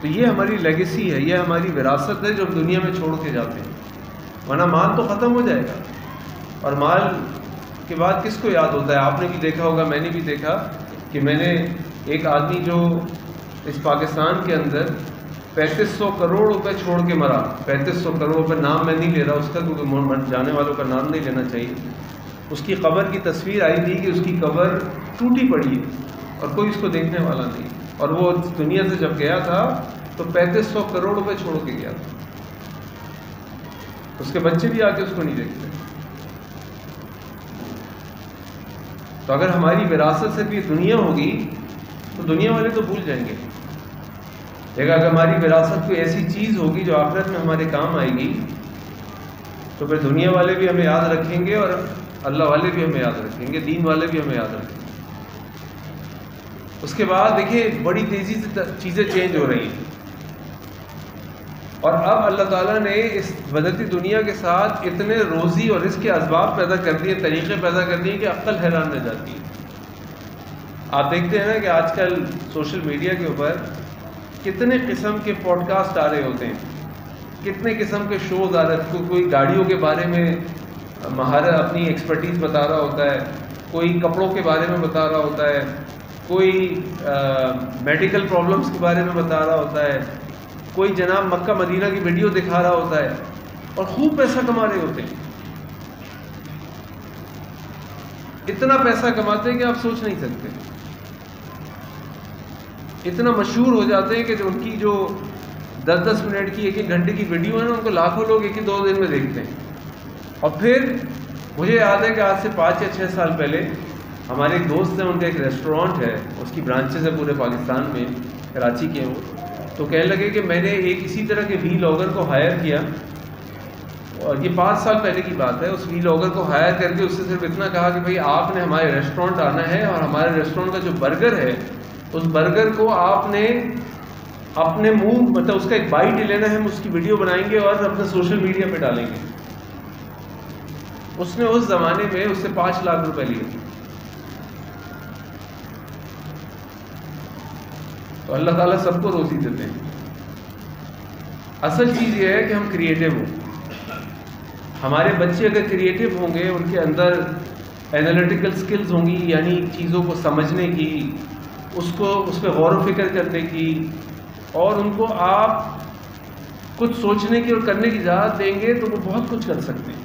تو یہ ہماری لیگیسی ہے، یہ ہماری وراثت ہے جو ہم دنیا میں چھوڑ کے جاتے ہیں، ورنہ مال تو ختم ہو جائے گا، اور مال کے بعد کس کو یاد ہوتا ہے؟ آپ نے بھی دیکھا ہوگا، میں نے بھی دیکھا کہ میں نے ایک آدمی جو اس پاکستان کے اندر 3500 کروڑ روپے چھوڑ کے مرا، 3500 کروڑ روپے، نام میں نہیں لے رہا اس کا کیونکہ جانے والوں کا نام نہیں لینا چاہیے، اس کی قبر کی تصویر آئی تھی کہ اس کی قبر ٹوٹی پڑی ہے اور کوئی اس کو دیکھنے والا نہیں، اور وہ دنیا سے جب گیا تھا تو 3500 کروڑ روپے چھوڑ کے گیا تھا، اس کے بچے بھی آ کے اس کو نہیں دیکھتے۔ تو اگر ہماری وراثت صرف یہ دنیا ہوگی تو دنیا والے تو بھول جائیں گے، لیکن اگر ہماری وراثت کوئی ایسی چیز ہوگی جو آخرت میں ہمارے کام آئے گی تو پھر دنیا والے بھی ہمیں یاد رکھیں گے اور اللہ والے بھی ہمیں یاد رکھیں گے، دین والے بھی ہمیں یاد رکھیں گے۔ اس کے بعد دیکھیے بڑی تیزی سے چیزیں چینج ہو رہی ہیں، اور اب اللہ تعالیٰ نے اس بدلتی دنیا کے ساتھ اتنے روزی اور رزق کے اسباب پیدا کر دیے، طریقے پیدا کر دیے کہ عقل حیران رہ جاتی ہے۔ آپ دیکھتے ہیں نا کہ آج کل سوشل میڈیا کے اوپر کتنے قسم کے پوڈ کاسٹ آ رہے ہوتے ہیں، کتنے قسم کے شوز آ رہے ہیں، کوئی گاڑیوں کے بارے میں مہارت اپنی ایکسپرٹیز بتا رہا ہوتا ہے، کوئی کپڑوں کے بارے میں بتا رہا ہوتا ہے، کوئی میڈیکل پرابلمس کے بارے میں بتا رہا ہوتا ہے، کوئی جناب مکہ مدینہ کی ویڈیو دکھا رہا ہوتا ہے، اور خوب پیسہ کما رہے ہوتے ہیں، اتنا پیسہ کماتے ہیں کہ آپ سوچ نہیں سکتے، اتنا مشہور ہو جاتے ہیں کہ ان کی جو 10-10 منٹ کی 1-1 گھنٹے کی ویڈیو ہے نا، ان کو لاکھوں لوگ 1-2 دن میں دیکھتے ہیں۔ اور پھر مجھے یاد ہے کہ آج سے 5 یا 6 سال پہلے ہمارے ایک دوست ہیں، ان کا ایک ریسٹورانٹ ہے، اس کی برانچز ہے پورے پاکستان میں، کراچی کے ہیں وہ، تو کہنے لگے کہ میں نے ایک اسی طرح کے ویلاگر کو ہائر کیا، اور یہ 5 سال پہلے کی بات ہے، اس ویلاگر کو ہائر کر کے اس سے صرف اتنا کہا کہ بھائی آپ نے ہمارے ریسٹورانٹ آنا ہے، اور ہمارے ریسٹورانٹ کا جو برگر ہے اس برگر کو آپ نے اپنے منہ مطلب اس کا ایک بائٹ لینا ہے، ہم اس کی ویڈیو بنائیں گے اور اپنے سوشل میڈیا پہ ڈالیں گے۔ اس نے اس زمانے میں اس سے 5 لاکھ روپے لیے تھے۔ تو اللہ تعالیٰ سب کو روزی دیتے ہیں، اصل چیز یہ ہے کہ ہم کریٹو ہوں۔ ہمارے بچے اگر کریٹو ہوں گے، ان کے اندر انالیٹیکل سکلز ہوں گی، یعنی چیزوں کو سمجھنے کی، اس پہ غور و فکر کرنے کی، اور ان کو آپ کچھ سوچنے کی اور کرنے کی اجازت دیں گے تو وہ بہت کچھ کر سکتے ہیں۔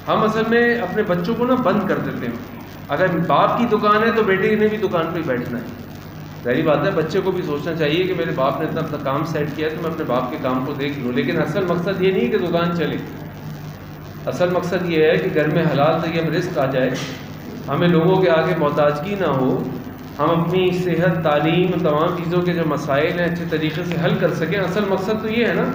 ہم اصل میں اپنے بچوں کو نا بند کر دیتے ہیں، اگر باپ کی دکان ہے تو بیٹے نے بھی دکان پہ ہی بیٹھنا ہے، ظاہری بات ہے بچے کو بھی سوچنا چاہیے کہ میرے باپ نے اتنا اپنا کام سیٹ کیا ہے تو میں اپنے باپ کے کام کو دیکھ لوں، لیکن اصل مقصد یہ نہیں کہ دکان چلے، اصل مقصد یہ ہے کہ گھر میں حلال طیب رزق آ جائے، ہمیں لوگوں کے آگے محتاجگی نہ ہو، ہم اپنی صحت، تعلیم، تمام چیزوں کے جو مسائل ہیں اچھے طریقے سے حل کر سکیں۔ اصل مقصد تو یہ ہے نا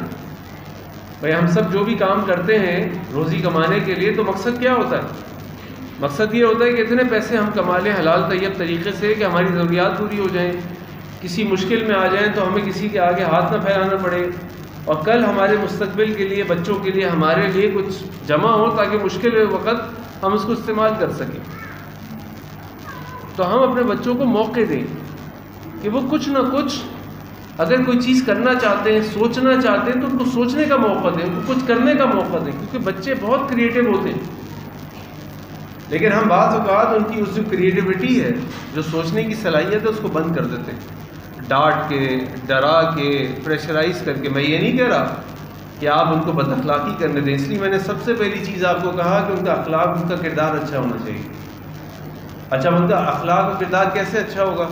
بھائی، ہم سب جو بھی کام کرتے ہیں روزی کمانے کے لیے، تو مقصد کیا ہوتا ہے؟ مقصد یہ ہوتا ہے کہ اتنے پیسے ہم کما لیں حلال طیب طریقے سے کہ ہماری ضروریات پوری ہو جائیں، کسی مشکل میں آ جائیں تو ہمیں کسی کے آگے ہاتھ نہ پھیلانا پڑے، اور کل ہمارے مستقبل کے لیے، بچوں کے لیے، ہمارے لیے کچھ جمع ہو تاکہ مشکل وقت ہم اس کو استعمال کر سکیں۔ تو ہم اپنے بچوں کو موقع دیں کہ وہ کچھ نہ کچھ اگر کوئی چیز کرنا چاہتے ہیں، سوچنا چاہتے ہیں، تو ان کو سوچنے کا موقع دیں، ان کو کچھ کرنے کا موقع دیں، کیونکہ بچے بہت کریٹو ہوتے ہیں. لیکن ہم بعض اوقات ان کی اس جو کریٹیوٹی ہے، جو سوچنے کی صلاحیت ہے، اس کو بند کر دیتے ہیں، ڈانٹ کے، ڈرا کے، پریشرائز کر کے. میں یہ نہیں کہہ رہا کہ آپ ان کو بد اخلاقی کرنے دیں، اس لیے میں نے سب سے پہلی چیز آپ کو کہا کہ ان کا اخلاق، ان کا کردار اچھا ہونا چاہیے. اچھا، ان کا اخلاق اور کردار کیسے اچھا ہوگا؟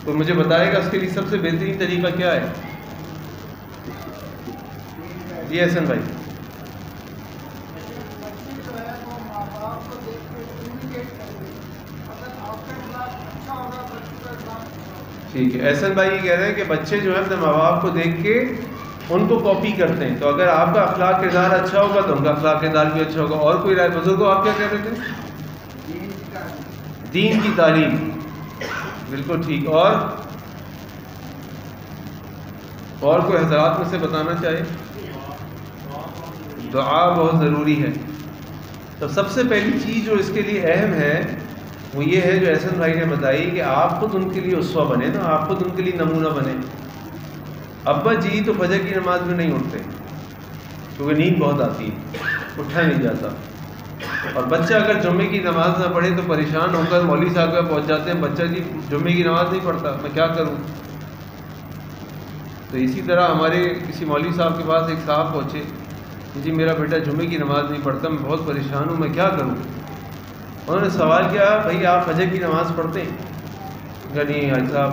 تو مجھے بتائے گا اس کے لیے سب سے بہترین طریقہ کیا ہے؟ جی احسن بھائی. ٹھیک ہے، احسن بھائی یہ کہہ رہے ہیں کہ بچے جو ہے اپنے ماں باپ کو دیکھ کے ان کو کاپی کرتے ہیں. تو اگر آپ کا اخلاق کردار اچھا ہوگا تو ان کا اخلاق کردار بھی اچھا ہوگا. اور کوئی رائے بزرگوں، آپ کیا کہہ رہے تھے؟ دین کی تعلیم، بالکل ٹھیک. اور کوئی حضرات میں سے بتانا چاہے؟ دعا بہت ضروری ہے. تو سب سے پہلی چیز جو اس کے لیے اہم ہے وہ یہ ہے جو احسن بھائی نے بتائی کہ آپ خود ان کے لیے اسوہ بنے نا، آپ خود ان کے لیے نمونہ بنے. ابا جی تو فجر کی نماز میں نہیں اٹھتے کیونکہ نیند بہت آتی ہے، اٹھا نہیں جاتا. اور بچہ اگر جمعے کی نماز نہ پڑھے تو پریشان ہو کر مولوی صاحب کے پہنچ جاتے ہیں، بچہ جی جمعے کی نماز نہیں پڑھتا، میں کیا کروں؟ تو اسی طرح ہمارے کسی مولوی صاحب کے پاس ایک صاحب پہنچے، جی میرا بیٹا جمعے کی نماز نہیں پڑھتا، میں بہت پریشان ہوں، میں کیا کروں؟ انہوں نے سوال کیا، بھائی آپ فجر کی نماز پڑھتے ہیں؟ کہا نہیں حاجی صاحب،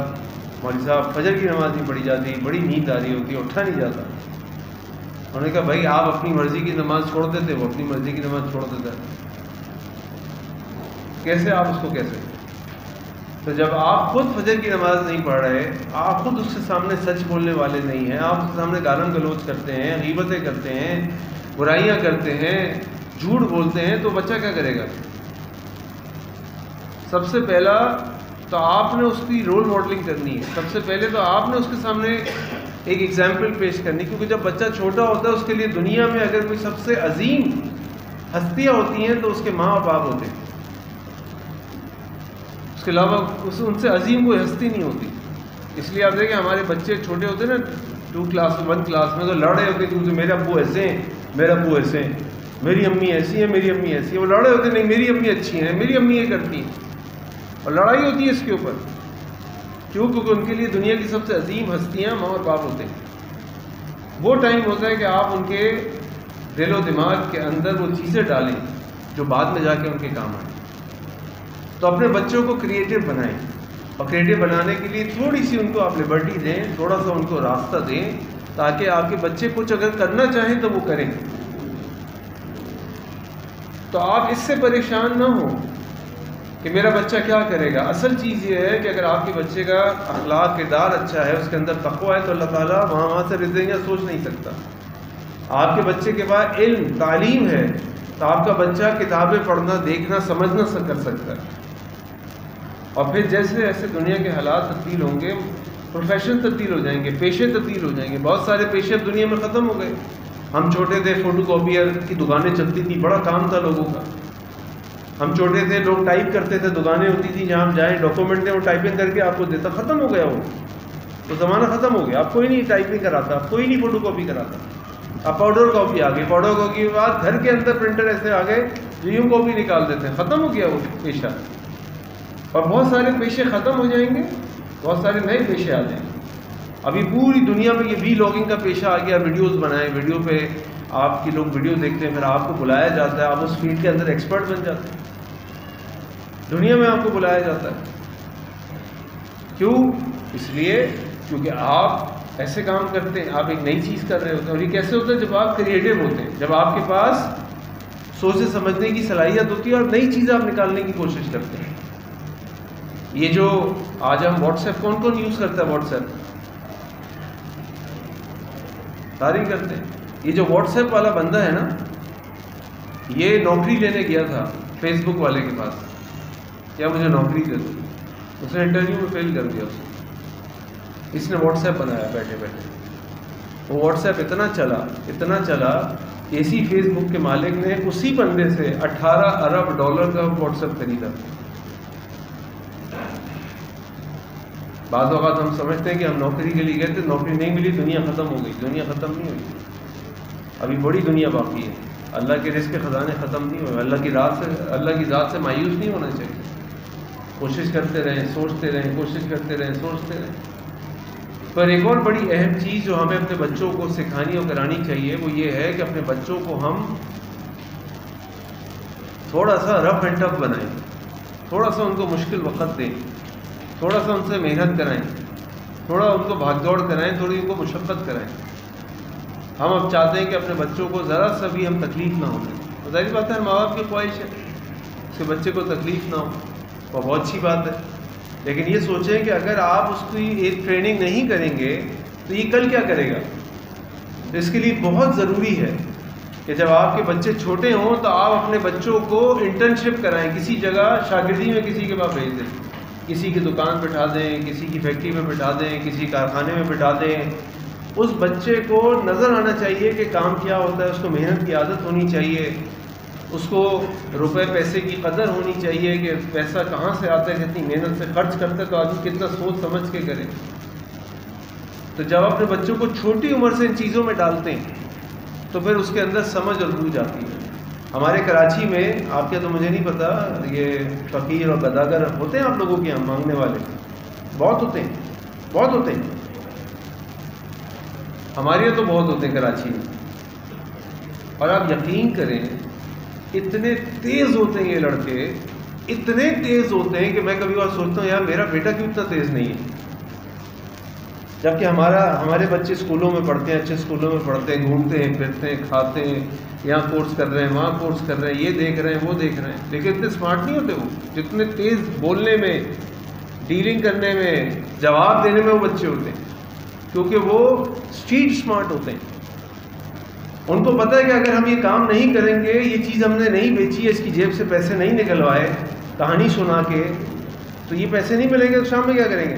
مولوی صاحب فجر کی نماز نہیں پڑھی جاتی، بڑی نیند آ رہی ہوتی ہے، اٹھا نہیں جاتا. انہوں نے کہا بھائی آپ اپنی مرضی کی نماز چھوڑ دیتے، وہ اپنی مرضی کی نماز چھوڑ دیتا ہے، کیسے آپ اس کو کیسے؟ تو جب آپ خود فجر کی نماز نہیں پڑھ رہے، آپ خود اس کے سامنے سچ بولنے والے نہیں ہیں، آپ اس کے سامنے گالم گلوچ کرتے ہیں، غیبتیں کرتے ہیں، برائیاں کرتے ہیں، جھوٹ بولتے ہیں، تو بچہ کیا کرے گا؟ سب سے پہلا تو آپ نے اس کی رول ماڈلنگ کرنی ہے. سب سے پہلے تو آپ نے اس کے سامنے ایک ایگزامپل پیش کرنی، کیونکہ جب بچہ چھوٹا ہوتا ہے اس کے لیے دنیا میں اگر کوئی سب سے عظیم ہستیاں ہوتی ہیں تو اس کے ماں اور باپ ہوتے ہیں، اس کے علاوہ ان سے عظیم کوئی ہستی نہیں ہوتی. اس لیے آپ دیکھیں ہمارے بچے چھوٹے ہوتے ہیں نا، 2 کلاس 1 کلاس میں، تو لڑے ہوتے ہیں، میرے ابو ایسے ہیں، میرا ابو ایسے ہیں، میری امی ایسی ہے، میری امی ایسی ہے. وہ لڑے ہوتے نہیں، میری امی اچھی ہیں، میری امی یہ کرتی ہیں، اور لڑائی ہوتی ہے اس کے اوپر. کیوں؟ کیونکہ ان کے لیے دنیا کی سب سے عظیم ہستیاں ماں اور باپ ہوتے ہیں. وہ ٹائم ہوتا ہے کہ آپ ان کے دل و دماغ کے اندر وہ چیزیں ڈالیں جو بعد میں جا کے ان کے کام آئیں. تو اپنے بچوں کو کریٹو بنائیں، اور کریٹو بنانے کے لیے تھوڑی سی ان کو آپ لبرٹی دیں، تھوڑا سا ان کو راستہ دیں، تاکہ آپ کے بچے کچھ اگر کرنا چاہیں تو وہ کریں. تو آپ اس سے پریشان نہ ہوں کہ میرا بچہ کیا کرے گا. اصل چیز یہ ہے کہ اگر آپ کے بچے کا اخلاق کردار اچھا ہے، اس کے اندر تقویٰ ہے، تو اللہ تعالیٰ وہاں سے رزق دیں گے، سوچ نہیں سکتا. آپ کے بچے کے پاس علم تعلیم ہے تو آپ کا بچہ کتابیں پڑھنا، دیکھنا، سمجھنا کر سکتا ہے. اور پھر جیسے جیسے دنیا کے حالات تبدیل ہوں گے، پروفیشن تبدیل ہو جائیں گے، پیشے تبدیل ہو جائیں گے. بہت سارے پیشے دنیا میں ختم ہو گئے. ہم چھوٹے تھے، فوٹو کاپیئر کی دکانیں چلتی تھی، بڑا کام تھا لوگوں کا. ہم چھوٹے تھے، لوگ ٹائپ کرتے تھے، دکانیں ہوتی تھیں جہاں ہم جائیں، ڈاکومنٹ دیں، وہ ٹائپنگ کر کے آپ کو دیتا. ختم ہو گیا وہ زمانہ ختم ہو گیا. اب کوئی نہیں ٹائپنگ کراتا، اب کوئی نہیں فوٹو کاپی کراتا. اب پاؤڈر کاپی آ گئی، پاؤڈر کاپی کے بعد گھر کے اندر پرنٹر ایسے آ گئے جو یوں کاپی نکال دیتے ہیں. ختم ہو گیا وہ پیشہ. اور بہت سارے پیشے ختم ہو جائیں گے، بہت سارے نئے پیشے آ جائیں گے. ابھی پوری دنیا میں یہ وی لاگنگ کا پیشہ آ گیا. ویڈیوز بنائیں، ویڈیو پہ آپ کی لوگ ویڈیو دیکھتے ہیں، پھر آپ کو بلایا جاتا ہے، آپ اس فیلڈ کے اندر ایکسپرٹ بن جاتے ہیں. دنیا میں آپ کو بلایا جاتا ہے. کیوں؟ اس لیے کیونکہ آپ ایسے کام کرتے ہیں، آپ ایک نئی چیز کر رہے ہوتے ہیں. اور یہ کیسے ہوتا ہے؟ جب آپ کریٹو ہوتے ہیں، جب آپ کے پاس سوچنے سمجھنے کی صلاحیت ہوتی ہے اور نئی چیزیں آپ نکالنے کی کوشش کرتے ہیں. یہ جو آج ہم واٹس ایپ، کون کون یوز کرتا ہے واٹس ایپ؟ ساری کرتے ہیں. یہ جو واٹس ایپ والا بندہ ہے نا، یہ نوکری لینے گیا تھا فیس بک والے کے پاس، کیا مجھے نوکری دے دو. اس نے انٹرویو میں فیل کر دیا. اس نے واٹس ایپ بنایا بیٹھے بیٹھے. وہ واٹس ایپ اتنا چلا کہ اسی فیس بک کے مالک نے اسی بندے سے $18 ارب کا واٹس ایپ خریدا. بعض اوقات ہم سمجھتے ہیں کہ ہم نوکری کے لیے گئے تھے، نوکری نہیں ملی، دنیا ختم ہو گئی. دنیا ختم نہیں ہوئی، ابھی بڑی دنیا باقی ہے. اللہ کے رزق کے خزانے ختم نہیں ہوئے. اللہ کی ذات سے مایوس نہیں ہونا چاہیے. کوشش کرتے رہیں، سوچتے رہیں، کوشش کرتے رہیں، سوچتے رہیں. پر ایک اور بڑی اہم چیز جو ہمیں اپنے بچوں کو سکھانی اور کرانی چاہیے وہ یہ ہے کہ اپنے بچوں کو ہم تھوڑا سا رف اینڈ ٹف بنائیں، تھوڑا سا ان کو مشکل وقت دیں، تھوڑا سا ان سے محنت کرائیں، تھوڑا ان کو بھاگ دوڑ کرائیں، تھوڑی ان کو مشقت کرائیں. ہم اب چاہتے ہیں کہ اپنے بچوں کو ذرا سا بھی ہم تکلیف نہ ہوں. ظاہر بات ہے ماں باپ کی خواہش ہے کہ بچے کو تکلیف نہ ہو، وہ بہت اچھی بات ہے. لیکن یہ سوچیں کہ اگر آپ اس کی ایک ٹریننگ نہیں کریں گے تو یہ کل کیا کرے گا. اس کے لیے بہت ضروری ہے کہ جب آپ کے بچے چھوٹے ہوں تو آپ اپنے بچوں کو انٹرنشپ کرائیں، کسی جگہ شاگردی میں کسی کے پاس بھیج دیں، کسی کی دکان بٹھا دیں، کسی کی فیکٹری میں بٹھا دیں، کسی کارخانے میں بٹھا دیں. اس بچے کو نظر آنا چاہیے کہ کام کیا ہوتا ہے، اس کو محنت کی عادت ہونی چاہیے، اس کو روپے پیسے کی قدر ہونی چاہیے کہ پیسہ کہاں سے آتا ہے، کتنی محنت سے خرچ کرتا ہے تو آدمی کتنا سوچ سمجھ کے کرے. تو جب اپنے بچوں کو چھوٹی عمر سے ان چیزوں میں ڈالتے ہیں تو پھر اس کے اندر سمجھ اور بوجھ آتی ہے. ہمارے کراچی میں، آپ کے تو مجھے نہیں پتا، یہ فقیر اور گداگر ہوتے ہیں آپ لوگوں کے یہاں، مانگنے والے بہت ہوتے ہیں، بہت ہوتے ہیں. ہمارے یہاں تو بہت ہوتے ہیں کراچی میں. اور آپ یقین کریں اتنے تیز ہوتے ہیں یہ لڑکے، اتنے تیز ہوتے ہیں کہ میں کبھی اور سوچتا ہوں یار میرا بیٹا کیوں اتنا تیز نہیں ہے. جبکہ ہمارے بچے اسکولوں میں پڑھتے ہیں، اچھے اسکولوں میں پڑھتے ہیں، گھومتے ہیں، پھرتے ہیں، کھاتے ہیں، یہاں کورس کر رہے ہیں، وہاں کورس کر رہے ہیں، یہ دیکھ رہے ہیں، وہ دیکھ رہے ہیں. لیکن اتنے اسمارٹ نہیں ہوتے وہ، جتنے تیز بولنے میں، ڈیلنگ کرنے میں، جواب دینے میں وہ بچے ہوتے ہیں. کیونکہ وہ اسٹریٹ اسمارٹ ہوتے ہیں. ان کو پتہ ہے کہ اگر ہم یہ کام نہیں کریں گے، یہ چیز ہم نے نہیں بیچی ہے، اس کی جیب سے پیسے نہیں نکلوائے کہانی سنا کے، تو یہ پیسے نہیں ملیں گے تو شام میں کیا کریں گے.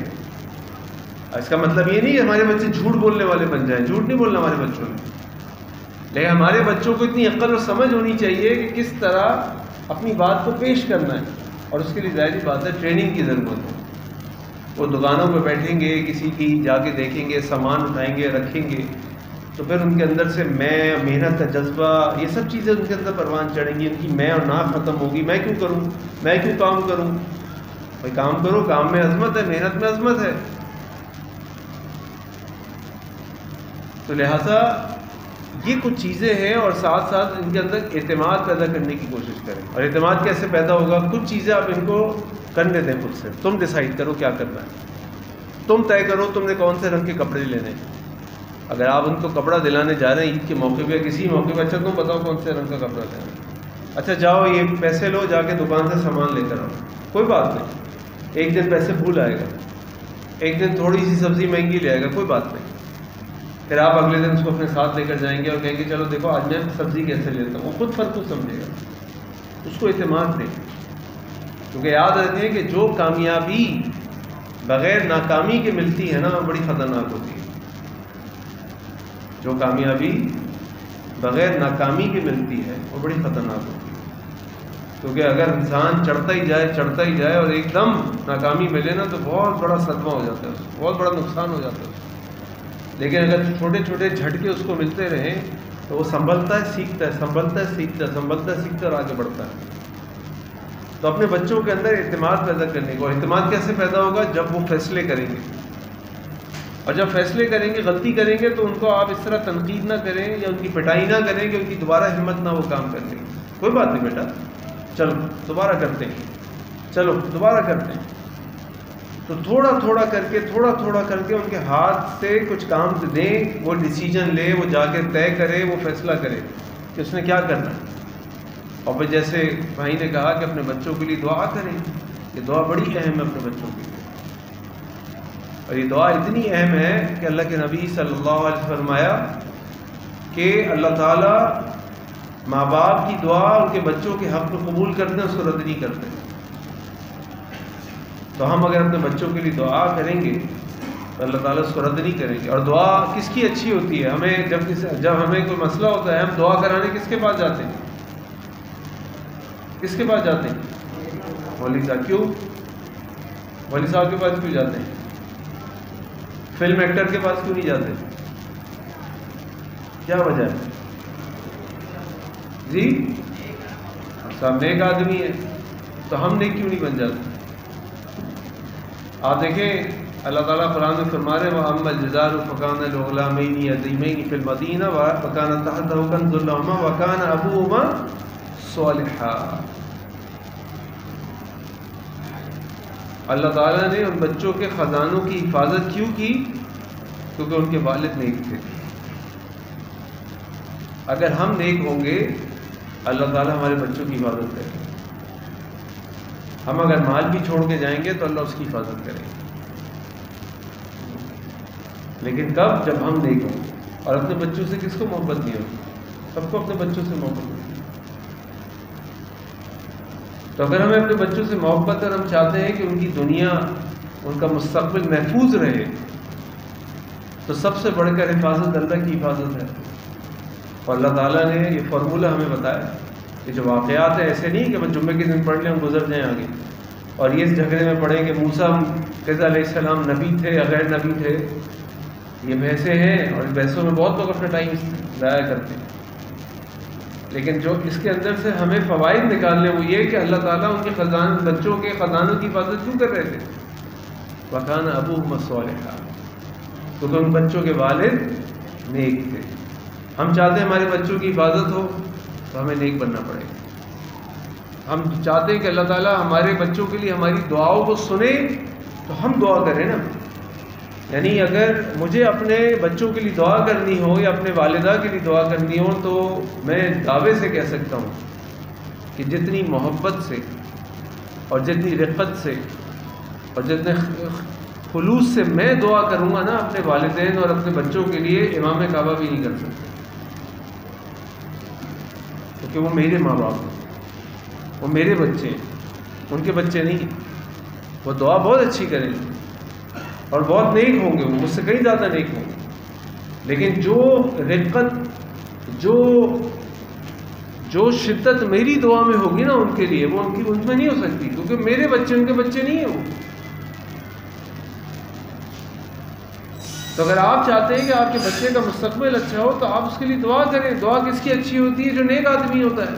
اس کا مطلب یہ نہیں کہ ہمارے بچے جھوٹ بولنے والے بن جائیں، جھوٹ نہیں بولنا ہمارے بچوں نے. لیکن ہمارے بچوں کو اتنی عقل اور سمجھ ہونی چاہیے کہ کس طرح اپنی بات کو پیش کرنا ہے. اور اس کے لیے ظاہری بات ہے ٹریننگ کی ضرورت ہے. وہ دکانوں پہ بیٹھیں گے، کسی کی جا کے دیکھیں گے، سامان اٹھائیں گے، رکھیں گے، تو پھر ان کے اندر سے میں، محنت کا جذبہ، یہ سب چیزیں ان کے اندر پروان چڑھیں گی. ان کی میں اور نا ختم ہوگی. میں کیوں کروں، میں کیوں کام کروں. بھائی کام کرو، کام میں عظمت ہے، محنت میں عظمت ہے. تو لہٰذا یہ کچھ چیزیں ہیں، اور ساتھ ساتھ ان کے اندر اعتماد پیدا کرنے کی کوشش کریں. اور اعتماد کیسے پیدا ہوگا؟ کچھ چیزیں آپ ان کو کرنے دیں خود سے. تم ڈیسائیڈ کرو کیا کرنا ہے، تم طے کرو تم نے کون سے رنگ کے کپڑے لینے ہیں. اگر آپ ان کو کپڑا دلانے جا رہے ہیں عید کے موقع پہ، کسی موقع پہ، اچھا تم بتاؤ کون سے رنگ کا کپڑا لینا ہے. اچھا جاؤ یہ پیسے لو، جا کے دکان سے سامان لے کر آؤ. کوئی بات نہیں، ایک دن پیسے بھول آئے گا، ایک دن تھوڑی سی سبزی مہنگی لے آئے گا، کوئی بات نہیں. پھر آپ اگلے دن اس کو اپنے ساتھ لے کر جائیں گے اور کہیں گے چلو دیکھو آج میں سبزی کیسے لیتا ہوں. وہ خود فرق سمجھے گا، اس کو اعتماد دیں. کیونکہ یاد رکھیں کہ جو کامیابی بغیر ناکامی کے ملتی ہے نا، بڑی خطرناک ہوتی ہے. جو کامیابی بغیر ناکامی کے ملتی ہے وہ بڑی خطرناک ہوتی ہے. کیونکہ اگر انسان چڑھتا ہی جائے اور ایک دم ناکامی ملے نا تو بہت بڑا صدمہ ہو جاتا ہے، اس کو بہت بڑا نقصان ہو جاتا ہے. لیکن اگر چھوٹے چھوٹے جھٹکے اس کو ملتے رہیں تو وہ سنبھلتا ہے، سیکھتا ہے، سنبھلتا ہے، سیکھتا ہے، سنبھلتا ہے، سیکھتا ہے اور آگے بڑھتا ہے. تو اپنے بچوں کے اندر اعتماد پیدا کرنے کو. اعتماد کیسے پیدا ہوگا؟ جب وہ فیصلے کریں گے. اور جب فیصلے کریں گے، غلطی کریں گے تو ان کو آپ اس طرح تنقید نہ کریں یا ان کی پٹائی نہ کریں کہ ان کی دوبارہ ہمت نہ وہ کام کرنے کی. کوئی بات نہیں بیٹا، چلو دوبارہ کرتے ہیں، چلو دوبارہ کرتے ہیں. تو تھوڑا تھوڑا کر کے ان کے ہاتھ سے کچھ کام دیں، وہ ڈیسیجن لے، وہ جا کے طے کرے، وہ فیصلہ کرے کہ اس نے کیا کرنا ہے. اور پھر جیسے بھائی نے کہا کہ اپنے بچوں کے لیے دعا کریں. یہ دعا بڑی اہم ہے اپنے بچوں کے لیے. اور یہ دعا اتنی اہم ہے کہ اللہ کے نبی صلی اللہ علیہ وسلم فرمایا کہ اللہ تعالیٰ ماں باپ کی دعا ان کے بچوں کے حق کو قبول کرتے ہیں، اس کو رد نہیں کرتے. تو ہم اگر اپنے بچوں کے لیے دعا کریں گے تو اللہ تعالیٰ اس کو رد نہیں کریں گے. اور دعا کس کی اچھی ہوتی ہے؟ ہمیں جب ہمیں کوئی مسئلہ ہوتا ہے ہم دعا کرانے کس کے پاس جاتے ہیں؟ کس کے پاس جاتے ہیں؟ مولوی صاحب. کیوں؟ مولوی صاحب کے پاس کیوں جاتے ہیں؟ فلم ایکٹر کے پاس کیوں نہیں جاتے؟ کیا وجہ ہے جی؟ صاحب نیک آدمی ہے تو ہم نیک کیوں نہیں بن جاتے؟ آپ دیکھیں اللہ تعالیٰ قرآن میں فرما رہے وَأَمَّا الْجِدَارُ فَكَانَ لِغُلَامَيْنِ يَتِيمَيْنِ فِي الْمَدِينَةِ وَكَانَ تَحْتَهُ كَنْزٌ لَهُمَا وَكَانَ أَبُوهُمَا صَالِحًا۔ اللہ تعالیٰ نے ان بچوں کے خزانوں کی حفاظت کیوں کی؟ کیونکہ ان کے والد نیک تھے۔ اگر ہم نیک ہوں گے اللہ تعالیٰ ہمارے بچوں کی حفاظت کرے گا۔ ہم اگر مال بھی چھوڑ کے جائیں گے تو اللہ اس کی حفاظت کرے گا، لیکن کب؟ جب ہم نیک ہوں گے۔ اور اپنے بچوں سے کس کو محبت نہیں ہوگی؟ سب کو اپنے بچوں سے محبت ہوگی۔ تو اگر ہمیں اپنے بچوں سے محبت اور ہم چاہتے ہیں کہ ان کی دنیا، ان کا مستقبل محفوظ رہے، تو سب سے بڑھ کر حفاظت اللہ کی حفاظت ہے۔ اور اللہ تعالیٰ نے یہ فارمولہ ہمیں بتایا کہ جو واقعات ہیں ایسے نہیں کہ بس جمعے کے دن پڑھ لیں ہم گزر جائیں آگے، اور یہ اس جھگڑے میں پڑھیں کہ موسیٰ خضر علیہ السلام نبی تھے یا غیر نبی تھے۔ یہ بحثیں ہیں اور اس بحثوں میں بہت لوگ اپنا ٹائم ضائع کرتے ہیں، لیکن جو اس کے اندر سے ہمیں فوائد نکالنے وہ یہ کہ اللہ تعالیٰ ان کے بچوں کے خزانوں کی حفاظت کیوں کر رہے تھے؟ وَكَانَ أَبُوهُمَا صَالِحًا، کیونکہ ان بچوں کے والد نیک تھے۔ ہم چاہتے ہیں ہمارے بچوں کی حفاظت ہو تو ہمیں نیک بننا پڑے گا۔ ہم چاہتے ہیں کہ اللہ تعالیٰ ہمارے بچوں کے لیے ہماری دعاؤں کو سنے تو ہم دعا کریں نا۔ یعنی اگر مجھے اپنے بچوں کے لیے دعا کرنی ہو یا اپنے والدہ کے لیے دعا کرنی ہو تو میں دعوے سے کہہ سکتا ہوں کہ جتنی محبت سے اور جتنی رفقت سے اور جتنے خلوص سے میں دعا کروں گا نا اپنے والدین اور اپنے بچوں کے لیے، امام کعبہ بھی نہیں کر سکتے، کیونکہ وہ میرے ماں باپ ہیں، وہ میرے بچے ہیں، ان کے بچے نہیں۔ وہ دعا بہت اچھی کریں گے اور بہت نیک ہوں گے، وہ مجھ سے کہیں زیادہ نیک ہوں گے، لیکن جو رفقت، جو شدت میری دعا میں ہوگی نا ان کے لیے، وہ ان میں نہیں ہو سکتی، کیونکہ میرے بچے ان کے بچے نہیں ہیں وہ۔ تو اگر آپ چاہتے ہیں کہ آپ کے بچے کا مستقبل اچھا ہو تو آپ اس کے لیے دعا کریں۔ دعا کس کی اچھی ہوتی ہے؟ جو نیک آدمی ہوتا ہے۔